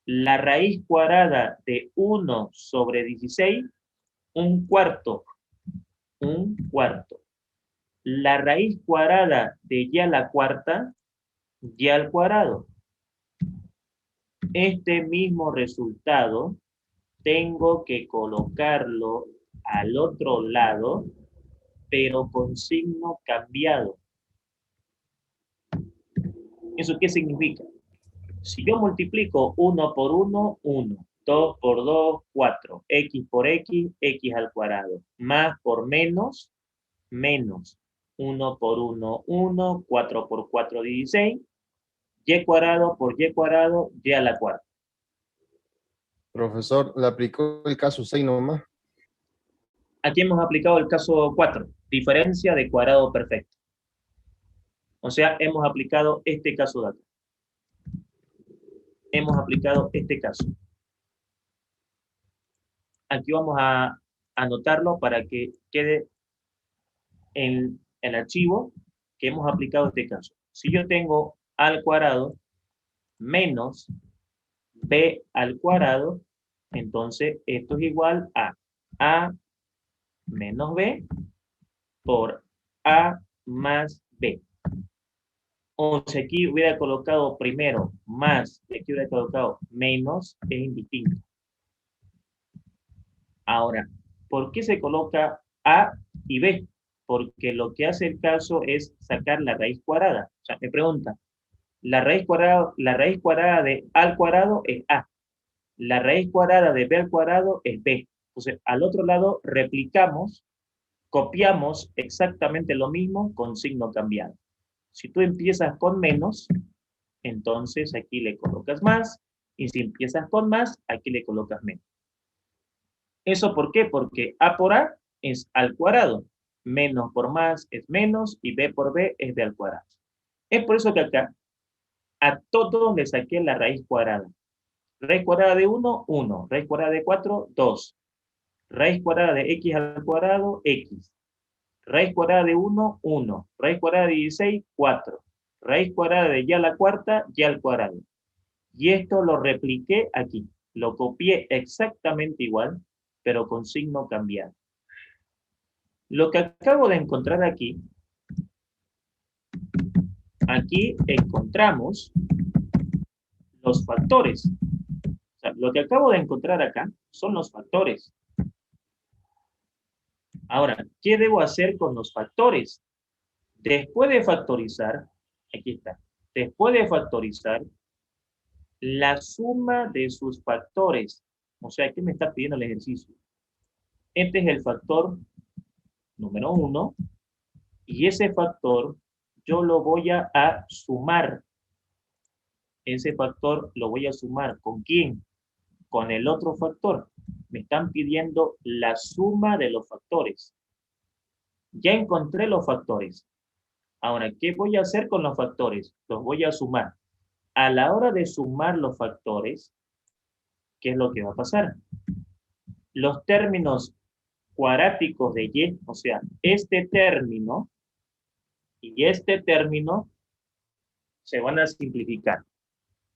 [SPEAKER 1] la raíz cuadrada de 1 sobre 16, un cuarto. Un cuarto. La raíz cuadrada de y a la cuarta, y al cuadrado. Este mismo resultado tengo que colocarlo al otro lado, pero con signo cambiado. ¿Eso qué significa? Si yo multiplico 1 por 1, 1. 2 por 2, 4. X por X, X al cuadrado. Más por menos, menos. 1 por 1, 1. 4 por 4, 16. Y cuadrado por Y cuadrado, Y a la cuarta.
[SPEAKER 4] Profesor, le aplicó el caso 6 nomás.
[SPEAKER 1] Aquí hemos aplicado el caso 4, diferencia de cuadrado perfecto. O sea, hemos aplicado este caso de acá. Hemos aplicado este caso. Aquí vamos a anotarlo para que quede en el archivo que hemos aplicado este caso. Si yo tengo a al cuadrado menos b al cuadrado, entonces esto es igual a menos b por a más b. O si aquí hubiera colocado primero más y aquí hubiera colocado menos, es indistinto. Ahora, ¿por qué se coloca a y b? Porque lo que hace el caso es sacar la raíz cuadrada. O sea, me pregunta, la raíz cuadrada de a al cuadrado es a. La raíz cuadrada de b al cuadrado es b. Entonces, al otro lado replicamos, copiamos exactamente lo mismo con signo cambiado. Si tú empiezas con menos, entonces aquí le colocas más, y si empiezas con más, aquí le colocas menos. ¿Eso por qué? Porque a por a es al cuadrado, menos por más es menos, y b por b es b al cuadrado. Es por eso que acá a todos le saqué la raíz cuadrada. Raíz cuadrada de 1, 1. Raíz cuadrada de 4, 2. Raíz cuadrada de x al cuadrado, x. Raíz cuadrada de 1, 1. Raíz cuadrada de 16, 4. Raíz cuadrada de y a la cuarta, y al cuadrado. Y esto lo repliqué aquí. Lo copié exactamente igual, pero con signo cambiado. Lo que acabo de encontrar aquí encontramos los factores. O sea, lo que acabo de encontrar acá son los factores. Ahora, ¿qué debo hacer con los factores? Después de factorizar, aquí está, después de factorizar, la suma de sus factores. O sea, ¿qué me está pidiendo el ejercicio? Este es el factor número 1, y ese factor yo lo voy a sumar. Ese factor lo voy a sumar. ¿Con quién? Con el otro factor. Me están pidiendo la suma de los factores. Ya encontré los factores. Ahora, ¿qué voy a hacer con los factores? Los voy a sumar. A la hora de sumar los factores, ¿qué es lo que va a pasar? Los términos cuadráticos de y, o sea, este término y este término se van a simplificar,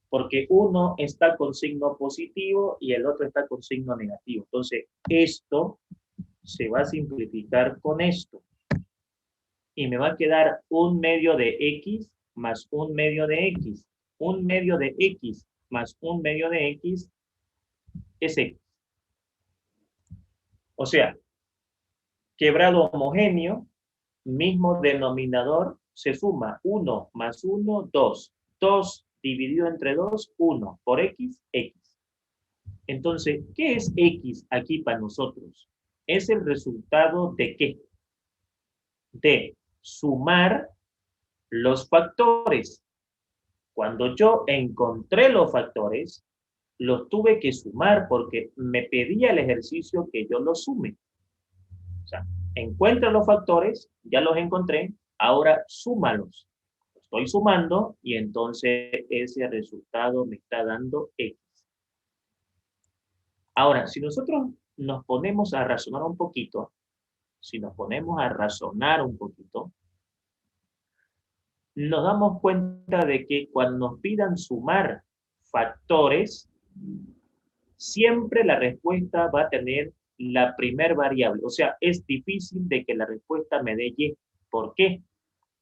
[SPEAKER 1] porque uno está con signo positivo y el otro está con signo negativo. Entonces, esto se va a simplificar con esto. Y me va a quedar un medio de x más un medio de x. Un medio de x más un medio de x es x. O sea, quebrado homogéneo, mismo denominador, se suma 1 más 1, 2. 2 dividido entre 2, 1. Por x, x. Entonces, ¿qué es x aquí para nosotros? Es el resultado de ¿qué? De sumar los factores. Cuando yo encontré los factores, los tuve que sumar porque me pedía el ejercicio que yo los sume. O sea, encuentra los factores, ya los encontré, ahora súmalos. Estoy sumando y entonces ese resultado me está dando x. Ahora, si nosotros nos ponemos a razonar un poquito, nos damos cuenta de que cuando nos pidan sumar factores, siempre la respuesta va a tener la primer variable. O sea, es difícil de que la respuesta me dé y. ¿Por qué?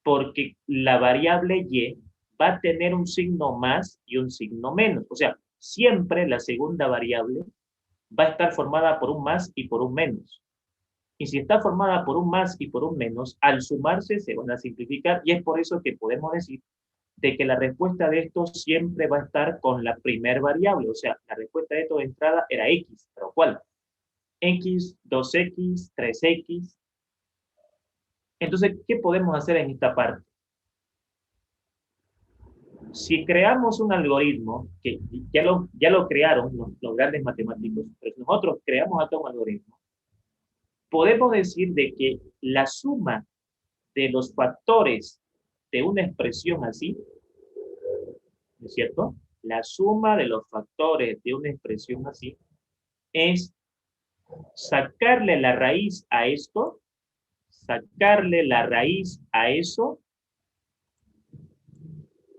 [SPEAKER 1] Porque la variable y va a tener un signo más y un signo menos. O sea, siempre la segunda variable va a estar formada por un más y por un menos. Y si está formada por un más y por un menos, al sumarse se van a simplificar, y es por eso que podemos decir de que la respuesta de esto siempre va a estar con la primer variable. O sea, la respuesta de esto de entrada era x, pero ¿cuál? X, 2x, 3x. Entonces, ¿qué podemos hacer en esta parte? Si creamos un algoritmo, que ya lo crearon los grandes matemáticos, pero si nosotros creamos acá un algoritmo, podemos decir de que la suma de los factores de una expresión así, ¿no es cierto? La suma de los factores de una expresión así es sacarle la raíz a esto, sacarle la raíz a eso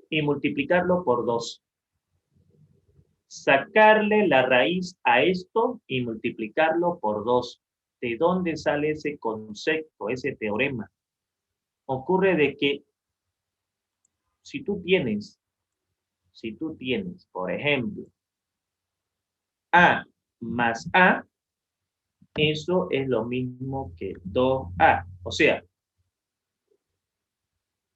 [SPEAKER 1] y multiplicarlo por 2. Sacarle la raíz a esto y multiplicarlo por 2. ¿De dónde sale ese concepto, ese teorema? Ocurre de que si tú tienes, por ejemplo, A más A, eso es lo mismo que 2A. O sea,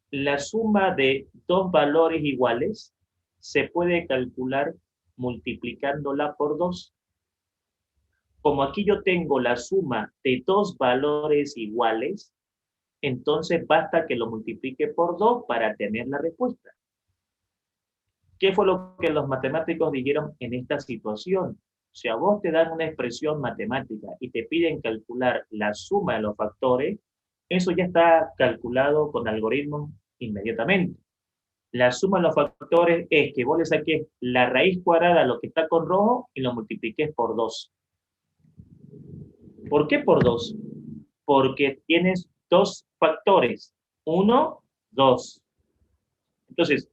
[SPEAKER 1] la suma de dos valores iguales se puede calcular multiplicándola por 2. Como aquí yo tengo la suma de dos valores iguales, entonces basta que lo multiplique por 2 para tener la respuesta. ¿Qué fue lo que los matemáticos dijeron en esta situación? Si a vos te dan una expresión matemática y te piden calcular la suma de los factores, eso ya está calculado con algoritmos inmediatamente. La suma de los factores es que vos le saques la raíz cuadrada a lo que está con rojo y lo multipliques por 2. ¿Por qué por 2? Porque tienes dos factores. 1, 2. Entonces,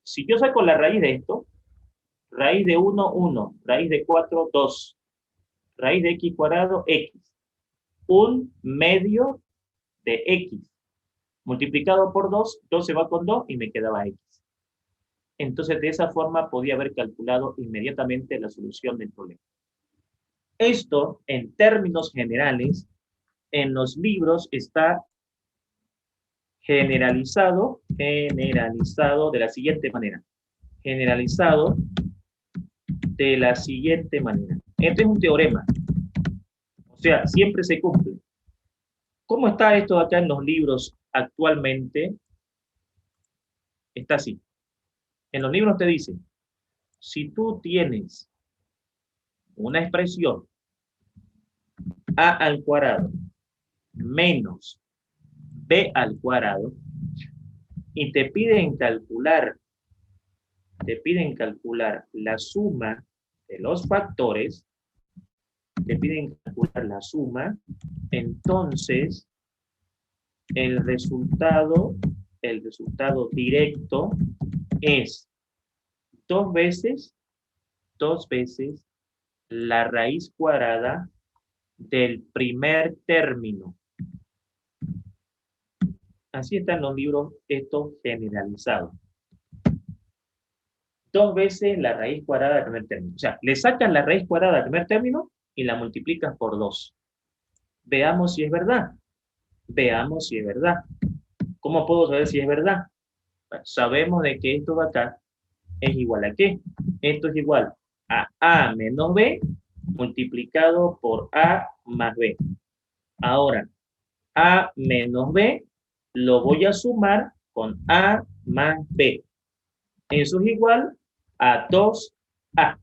[SPEAKER 1] si yo saco la raíz de esto, raíz de 1, 1, raíz de 4, 2, raíz de x cuadrado, x. 1 medio de x. Multiplicado por 2, 2 se va con 2 y me quedaba x. Entonces, de esa forma podía haber calculado inmediatamente la solución del problema. Esto, en términos generales, en los libros está generalizado de la siguiente manera. Generalizado de la siguiente manera. Este es un teorema. O sea, siempre se cumple. ¿Cómo está esto acá en los libros actualmente? Está así. En los libros te dicen, si tú tienes una expresión a al cuadrado menos b al cuadrado y te piden calcular la suma de los factores, entonces el resultado directo es dos veces la raíz cuadrada del primer término. Así están los libros estos generalizados. 2 veces la raíz cuadrada del primer término. O sea, le sacas la raíz cuadrada del primer término y la multiplicas por 2. Veamos si es verdad. ¿Cómo puedo saber si es verdad? Bueno, sabemos de que esto de acá es igual a ¿qué? Esto es igual a A menos B multiplicado por A más B. Ahora, A menos B lo voy a sumar con A más B. Eso es igual a 2A.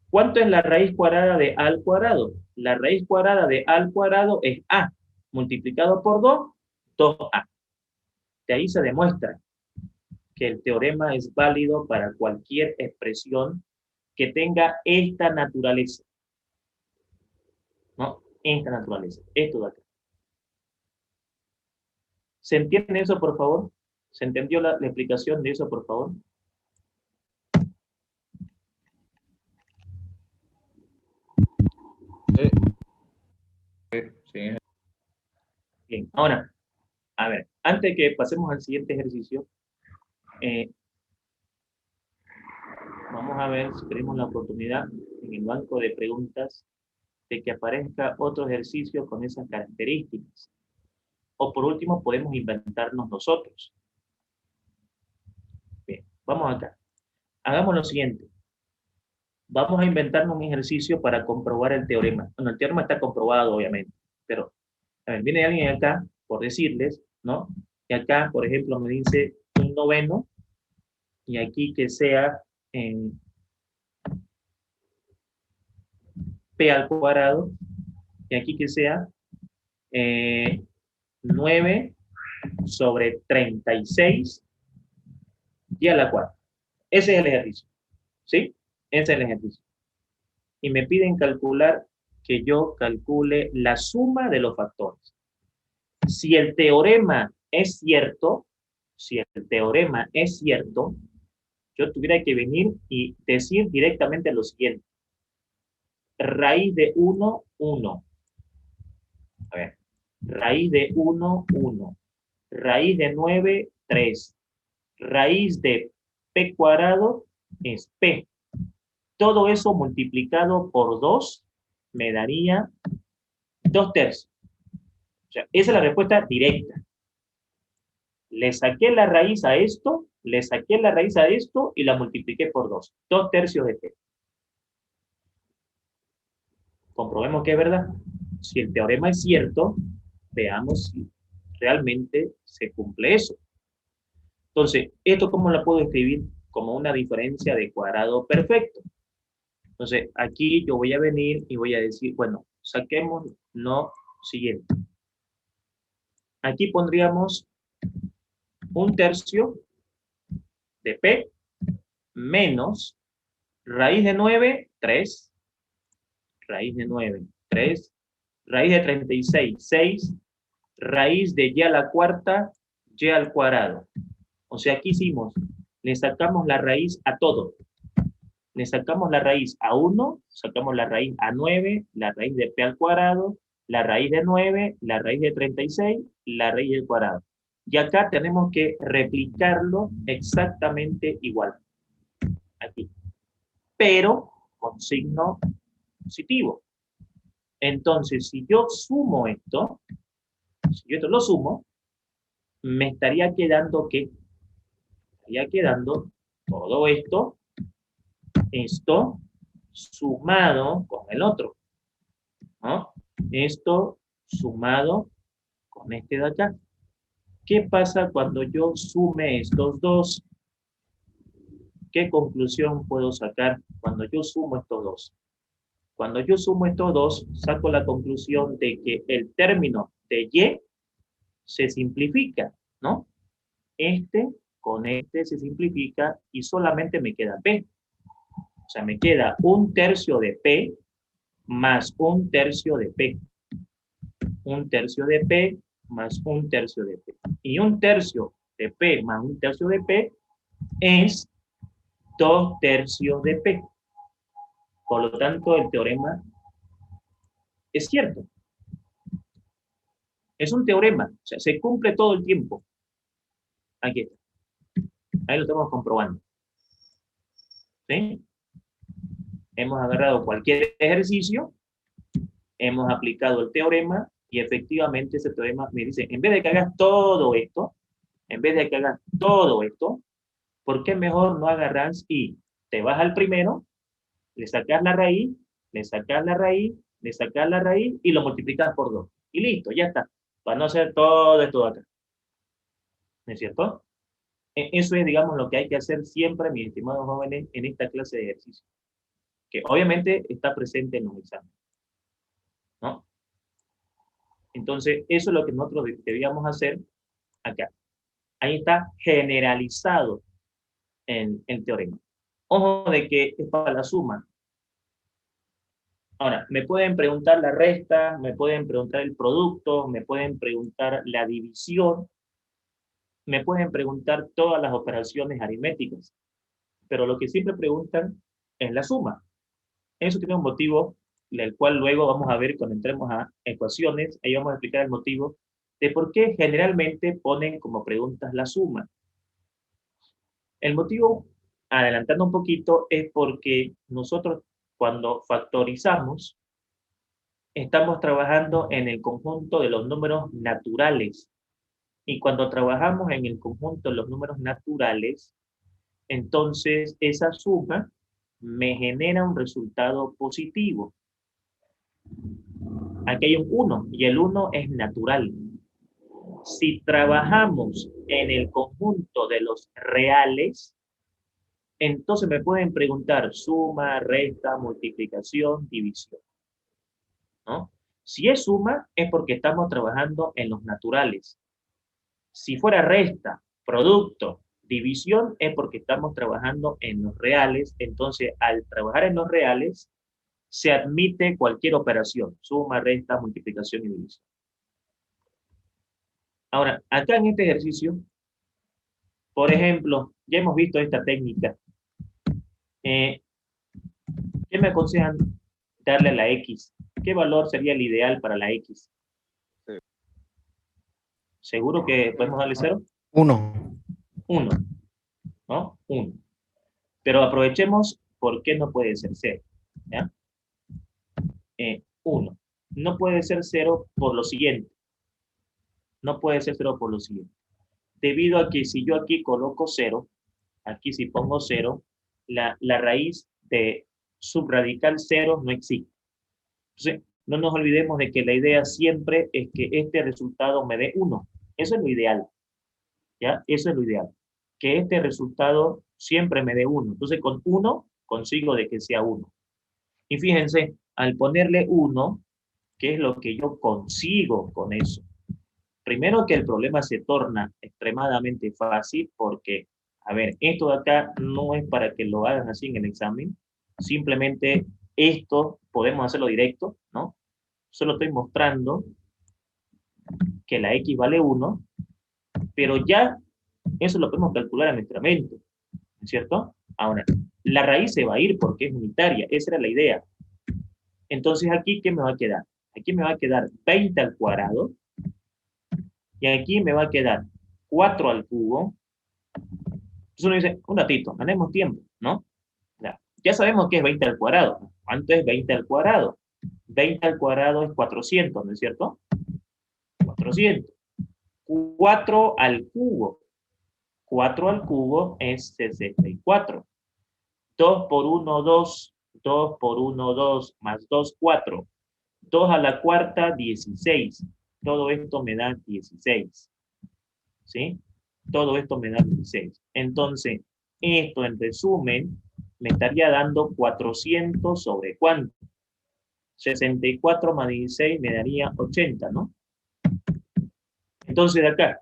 [SPEAKER 1] ¿Cuánto es la raíz cuadrada de A al cuadrado? La raíz cuadrada de A al cuadrado es A multiplicado por 2, 2A. De ahí se demuestra que el teorema es válido para cualquier expresión que tenga esta naturaleza. ¿No? Esta naturaleza. Esto de acá. ¿Se entiende eso, por favor? ¿Se entendió la explicación de eso, por favor?
[SPEAKER 5] Sí.
[SPEAKER 1] Bien, ahora, a ver, antes que pasemos al siguiente ejercicio, vamos a ver si tenemos la oportunidad en el banco de preguntas de que aparezca otro ejercicio con esas características. O por último, podemos inventarnos nosotros. Bien, vamos acá. Hagamos lo siguiente. Vamos a inventarnos un ejercicio para comprobar el teorema. Bueno, el teorema está comprobado, obviamente, pero a ver, viene alguien acá, por decirles, ¿no? Y acá, por ejemplo, me dice 1/9, y aquí que sea en p al cuadrado, y aquí que sea 9 sobre 36 y a la 4. Ese es el ejercicio, ¿sí? Ese es el ejercicio. Y me piden calcular que yo calcule la suma de los factores. Si el teorema es cierto, si el teorema es cierto, yo tuviera que venir y decir directamente lo siguiente. Raíz de 1, 1. A ver. Raíz de 1, 1. Raíz de 9, 3. Raíz de p cuadrado es p. Todo eso multiplicado por 2 me daría 2/3. O sea, esa es la respuesta directa. Le saqué la raíz a esto, le saqué la raíz a esto y la multipliqué por 2. 2/3 de p. Comprobemos que es verdad. Si el teorema es cierto, veamos si realmente se cumple eso. Entonces, ¿esto cómo lo puedo escribir? Como una diferencia de cuadrado perfecto. Entonces, aquí yo voy a venir y voy a decir, bueno, saquemos lo siguiente. Aquí pondríamos 1/3 de p menos raíz de 9, 3. Raíz de 9, 3. Raíz de 36, 6. Raíz de y a la cuarta, y al cuadrado. O sea, aquí hicimos, le sacamos la raíz a todo. Le sacamos la raíz a 1, sacamos la raíz a 9, la raíz de p al cuadrado, la raíz de 9, la raíz de 36, la raíz del cuadrado. Y acá tenemos que replicarlo exactamente igual. Aquí. Pero con signo positivo. Entonces, si yo sumo esto, si yo esto lo sumo, me estaría quedando ¿qué? Estaría quedando todo esto sumado con el otro, ¿no? Esto sumado con este de acá. ¿Qué pasa cuando yo sume estos dos? ¿Qué conclusión puedo sacar cuando yo sumo estos dos? Cuando yo sumo estos dos, saco la conclusión de que el término de y se simplifica, ¿no? Este con este se simplifica y solamente me queda p. O sea, me queda 1/3 de p más 1/3 de p. 1/3 de p más 1/3 de p. Y 1/3 de p más 1/3 de p es 2/3 de p. Por lo tanto, el teorema es cierto. Es un teorema, o sea, se cumple todo el tiempo. Aquí está. Ahí lo estamos comprobando. ¿Sí? Hemos agarrado cualquier ejercicio, hemos aplicado el teorema y efectivamente ese teorema me dice, en vez de que hagas todo esto, ¿por qué mejor no agarras y te vas al primero, le sacas la raíz, le sacas la raíz, le sacas la raíz y lo multiplicas por 2? Y listo, ya está. Para no hacer todo esto de acá. ¿No es cierto? Eso es, digamos, lo que hay que hacer siempre, mis estimados jóvenes, en esta clase de ejercicio. Que obviamente está presente en los exámenes, ¿no? Entonces, eso es lo que nosotros debíamos hacer acá. Ahí está generalizado en el teorema. Ojo de que es para la suma. Ahora, me pueden preguntar la resta, me pueden preguntar el producto, me pueden preguntar la división, me pueden preguntar todas las operaciones aritméticas, pero lo que siempre preguntan es la suma. Eso tiene un motivo, el cual luego vamos a ver cuando entremos a ecuaciones, ahí vamos a explicar el motivo de por qué generalmente ponen como preguntas la suma. El motivo, adelantando un poquito, es porque nosotros cuando factorizamos, estamos trabajando en el conjunto de los números naturales. Y cuando trabajamos en el conjunto de los números naturales, entonces esa suma me genera un resultado positivo. Aquí hay un 1 y el 1 es natural. Si trabajamos en el conjunto de los reales, entonces me pueden preguntar suma, resta, multiplicación, división, ¿no? Si es suma, es porque estamos trabajando en los naturales. Si fuera resta, producto, división, es porque estamos trabajando en los reales. Entonces, al trabajar en los reales, se admite cualquier operación, suma, resta, multiplicación y división. Ahora, acá en este ejercicio, Por ejemplo, ya hemos visto esta técnica. ¿Qué me aconsejan darle a la X? ¿Qué valor sería el ideal para la X? ¿Seguro que podemos darle 0?
[SPEAKER 2] 1.
[SPEAKER 1] 1, ¿no? 1. Pero aprovechemos por qué no puede ser 0. ¿Ya? 1. No puede ser 0 por lo siguiente. No puede ser 0 por lo siguiente. Debido a que si yo aquí coloco 0, aquí si pongo 0, la raíz de subradical 0 no existe. Entonces, no nos olvidemos de que la idea siempre es que este resultado me dé 1. Eso es lo ideal. ¿Ya? Eso es lo ideal. Que este resultado siempre me dé 1. Entonces, con 1 consigo de que sea 1. Y fíjense, al ponerle 1, ¿qué es lo que yo consigo con eso? Primero que el problema se torna extremadamente fácil porque, a ver, esto de acá no es para que lo hagan así en el examen. Simplemente esto podemos hacerlo directo, ¿no? Solo estoy mostrando que la X vale 1, pero ya eso lo podemos calcular en nuestra mente, ¿no es cierto? Ahora, la raíz se va a ir porque es unitaria, esa era la idea. Entonces, ¿aquí qué me va a quedar? Aquí me va a quedar 20 al cuadrado, y aquí me va a quedar 4 al cubo. Entonces uno dice, un ratito, ganemos tiempo, ¿no? Ya sabemos que es 20 al cuadrado. ¿Cuánto es 20 al cuadrado? 20 al cuadrado es 400, ¿no es cierto? 400. 4 al cubo. 4 al cubo es 64. 2 por 1, 2. 2 por 1, 2. Más 2, 4. 2 a la cuarta, 16. Todo esto me da 16. ¿Sí? Todo esto me da 16. Entonces, esto en resumen me estaría dando 400 sobre ¿cuánto? 64 más 16 me daría 80, ¿no? Entonces de acá,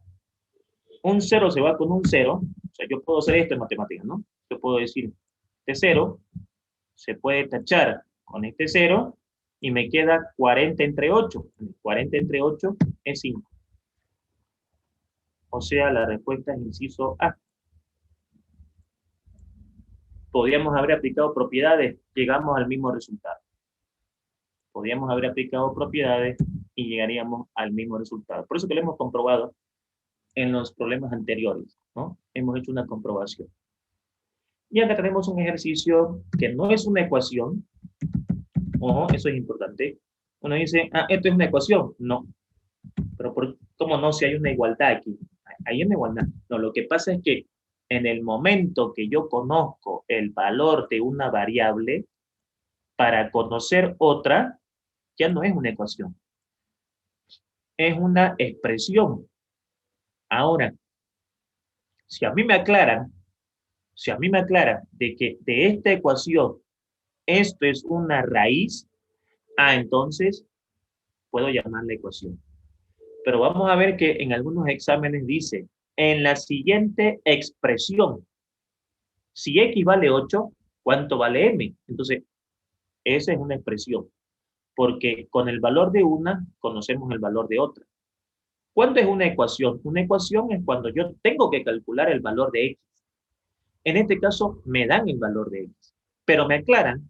[SPEAKER 1] un 0 se va con un 0. O sea, yo puedo hacer esto en matemáticas, ¿no? Yo puedo decir, este 0 se puede tachar con este 0 y me queda 40 entre 8. 40 entre 8 es 5. O sea, la respuesta es inciso A. Podríamos haber aplicado propiedades, llegamos al mismo resultado. Podríamos haber aplicado propiedades y llegaríamos al mismo resultado. Por eso que lo hemos comprobado en los problemas anteriores, ¿no? Hemos hecho una comprobación. Y acá tenemos un ejercicio que no es una ecuación. Ojo, eso es importante. Uno dice, esto es una ecuación. No. Pero ¿cómo no? Si hay una igualdad aquí. Hay una igualdad. No, lo que pasa es que en el momento que yo conozco el valor de una variable, para conocer otra, ya no es una ecuación. Es una expresión. Ahora, si a mí me aclaran de que de esta ecuación esto es una raíz, entonces puedo llamarla ecuación. Pero vamos a ver que en algunos exámenes dice, en la siguiente expresión, si X vale 8, ¿cuánto vale M? Entonces, esa es una expresión, porque con el valor de una conocemos el valor de otra. ¿Cuánto es una ecuación? Una ecuación es cuando yo tengo que calcular el valor de X. En este caso, me dan el valor de X, pero me aclaran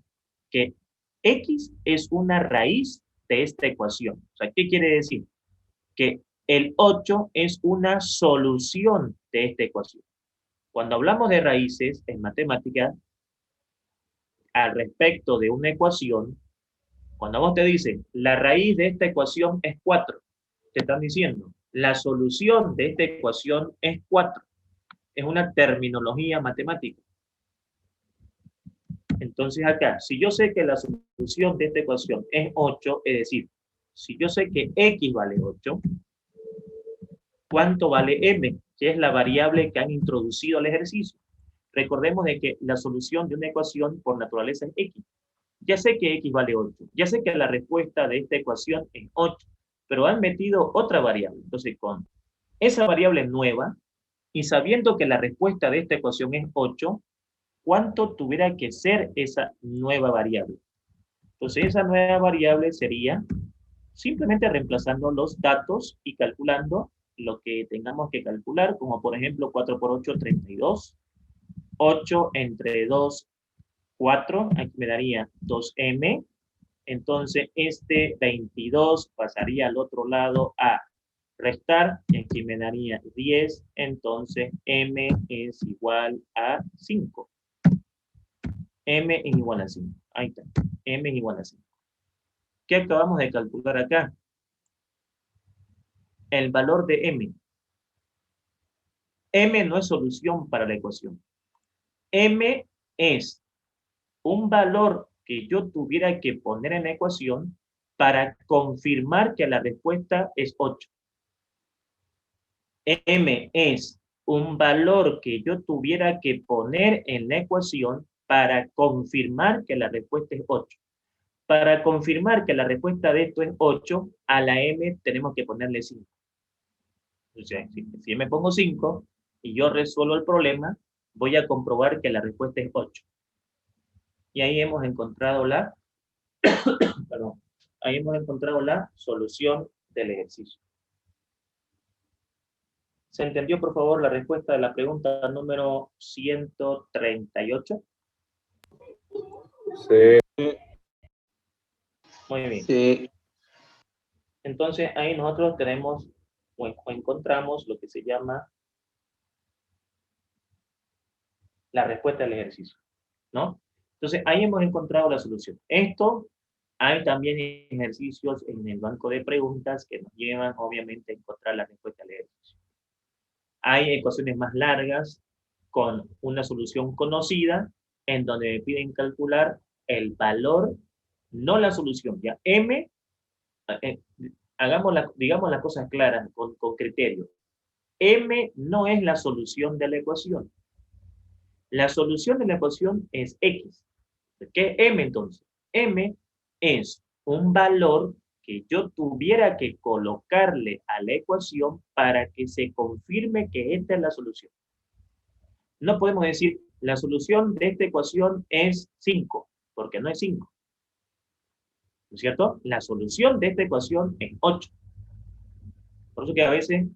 [SPEAKER 1] que X es una raíz de esta ecuación. O sea, ¿qué quiere decir? Que el 8 es una solución de esta ecuación. Cuando hablamos de raíces en matemáticas, al respecto de una ecuación, cuando vos te dicen, la raíz de esta ecuación es 4, te están diciendo, la solución de esta ecuación es 4. Es una terminología matemática. Entonces acá, si yo sé que la solución de esta ecuación es 8, es decir, si yo sé que X vale 8, ¿cuánto vale M? Que es la variable que han introducido al ejercicio. Recordemos de que la solución de una ecuación por naturaleza es X. Ya sé que X vale 8. Ya sé que la respuesta de esta ecuación es 8. Pero han metido otra variable. Entonces, con esa variable nueva y sabiendo que la respuesta de esta ecuación es 8, ¿cuánto tuviera que ser esa nueva variable? Entonces, esa nueva variable sería simplemente reemplazando los datos y calculando lo que tengamos que calcular, como por ejemplo 4 por 8, 32. 8 entre 2, 4. Aquí me daría 2m. Entonces, este 22 pasaría al otro lado a restar, y aquí me daría 10. Entonces, m es igual a 5. M es igual a 5. Ahí está. M es igual a 5. ¿Qué acabamos de calcular acá? El valor de m. M no es solución para la ecuación. M es un valor que yo tuviera que poner en la ecuación para confirmar que la respuesta es 8. M es un valor que yo tuviera que poner en la ecuación para confirmar que la respuesta es 8. Para confirmar que la respuesta de esto es 8, a la M tenemos que ponerle 5. O sea, si yo me pongo 5 y yo resuelvo el problema, voy a comprobar que la respuesta es 8. Y ahí hemos encontrado la, perdón, ahí hemos encontrado la solución del ejercicio. ¿Se entendió, por favor, la respuesta de la pregunta número 138?
[SPEAKER 5] Sí.
[SPEAKER 1] Muy bien.
[SPEAKER 5] Sí.
[SPEAKER 1] Entonces, ahí nosotros tenemos o encontramos lo que se llama la respuesta del ejercicio, ¿no? Entonces, ahí hemos encontrado la solución. Esto, hay también ejercicios en el banco de preguntas que nos llevan, obviamente, a encontrar la respuesta del ejercicio. Hay ecuaciones más largas con una solución conocida en donde me piden calcular el valor, no la solución. Ya M, digamos las cosas claras, con criterio. M no es la solución de la ecuación. La solución de la ecuación es X. ¿Qué es M entonces? M es un valor que yo tuviera que colocarle a la ecuación para que se confirme que esta es la solución. No podemos decir, la solución de esta ecuación es 5, porque no es 5. ¿No es cierto? La solución de esta ecuación es 8. Por eso que a veces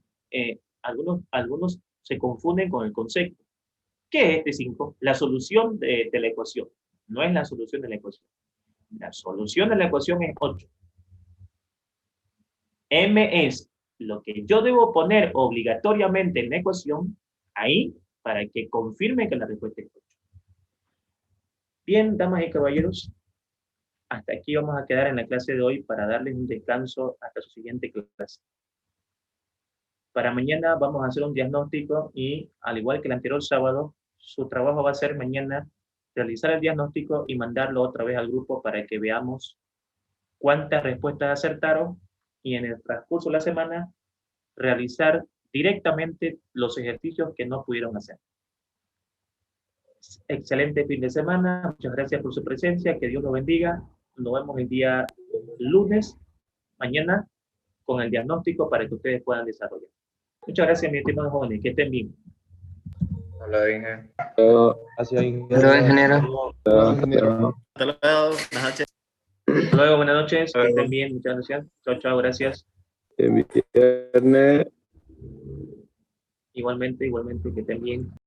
[SPEAKER 1] algunos se confunden con el concepto. ¿Qué es este 5? La solución de la ecuación. No es la solución de la ecuación. La solución de la ecuación es 8. M es lo que yo debo poner obligatoriamente en la ecuación, ahí, para que confirme que la respuesta es 8. Bien, damas y caballeros, hasta aquí vamos a quedar en la clase de hoy para darles un descanso hasta su siguiente clase. Para mañana vamos a hacer un diagnóstico y, al igual que el anterior sábado, su trabajo va a ser mañana realizar el diagnóstico y mandarlo otra vez al grupo para que veamos cuántas respuestas acertaron y en el transcurso de la semana realizar directamente los ejercicios que no pudieron hacer. Excelente fin de semana, muchas gracias por su presencia, que Dios los bendiga. Nos vemos el día lunes, mañana, con el diagnóstico para que ustedes puedan desarrollar. Muchas gracias, mis estimados jóvenes, que estén bien.
[SPEAKER 5] Hola, Inge.
[SPEAKER 3] Gracias,
[SPEAKER 5] Hola, ingeniero.
[SPEAKER 4] Ingeniero.
[SPEAKER 1] Hasta luego, buenas noches. Hasta luego, buenas noches, que estén bien, muchas gracias. Chao, chao, gracias.
[SPEAKER 5] Viernes.
[SPEAKER 1] Igualmente, que estén bien.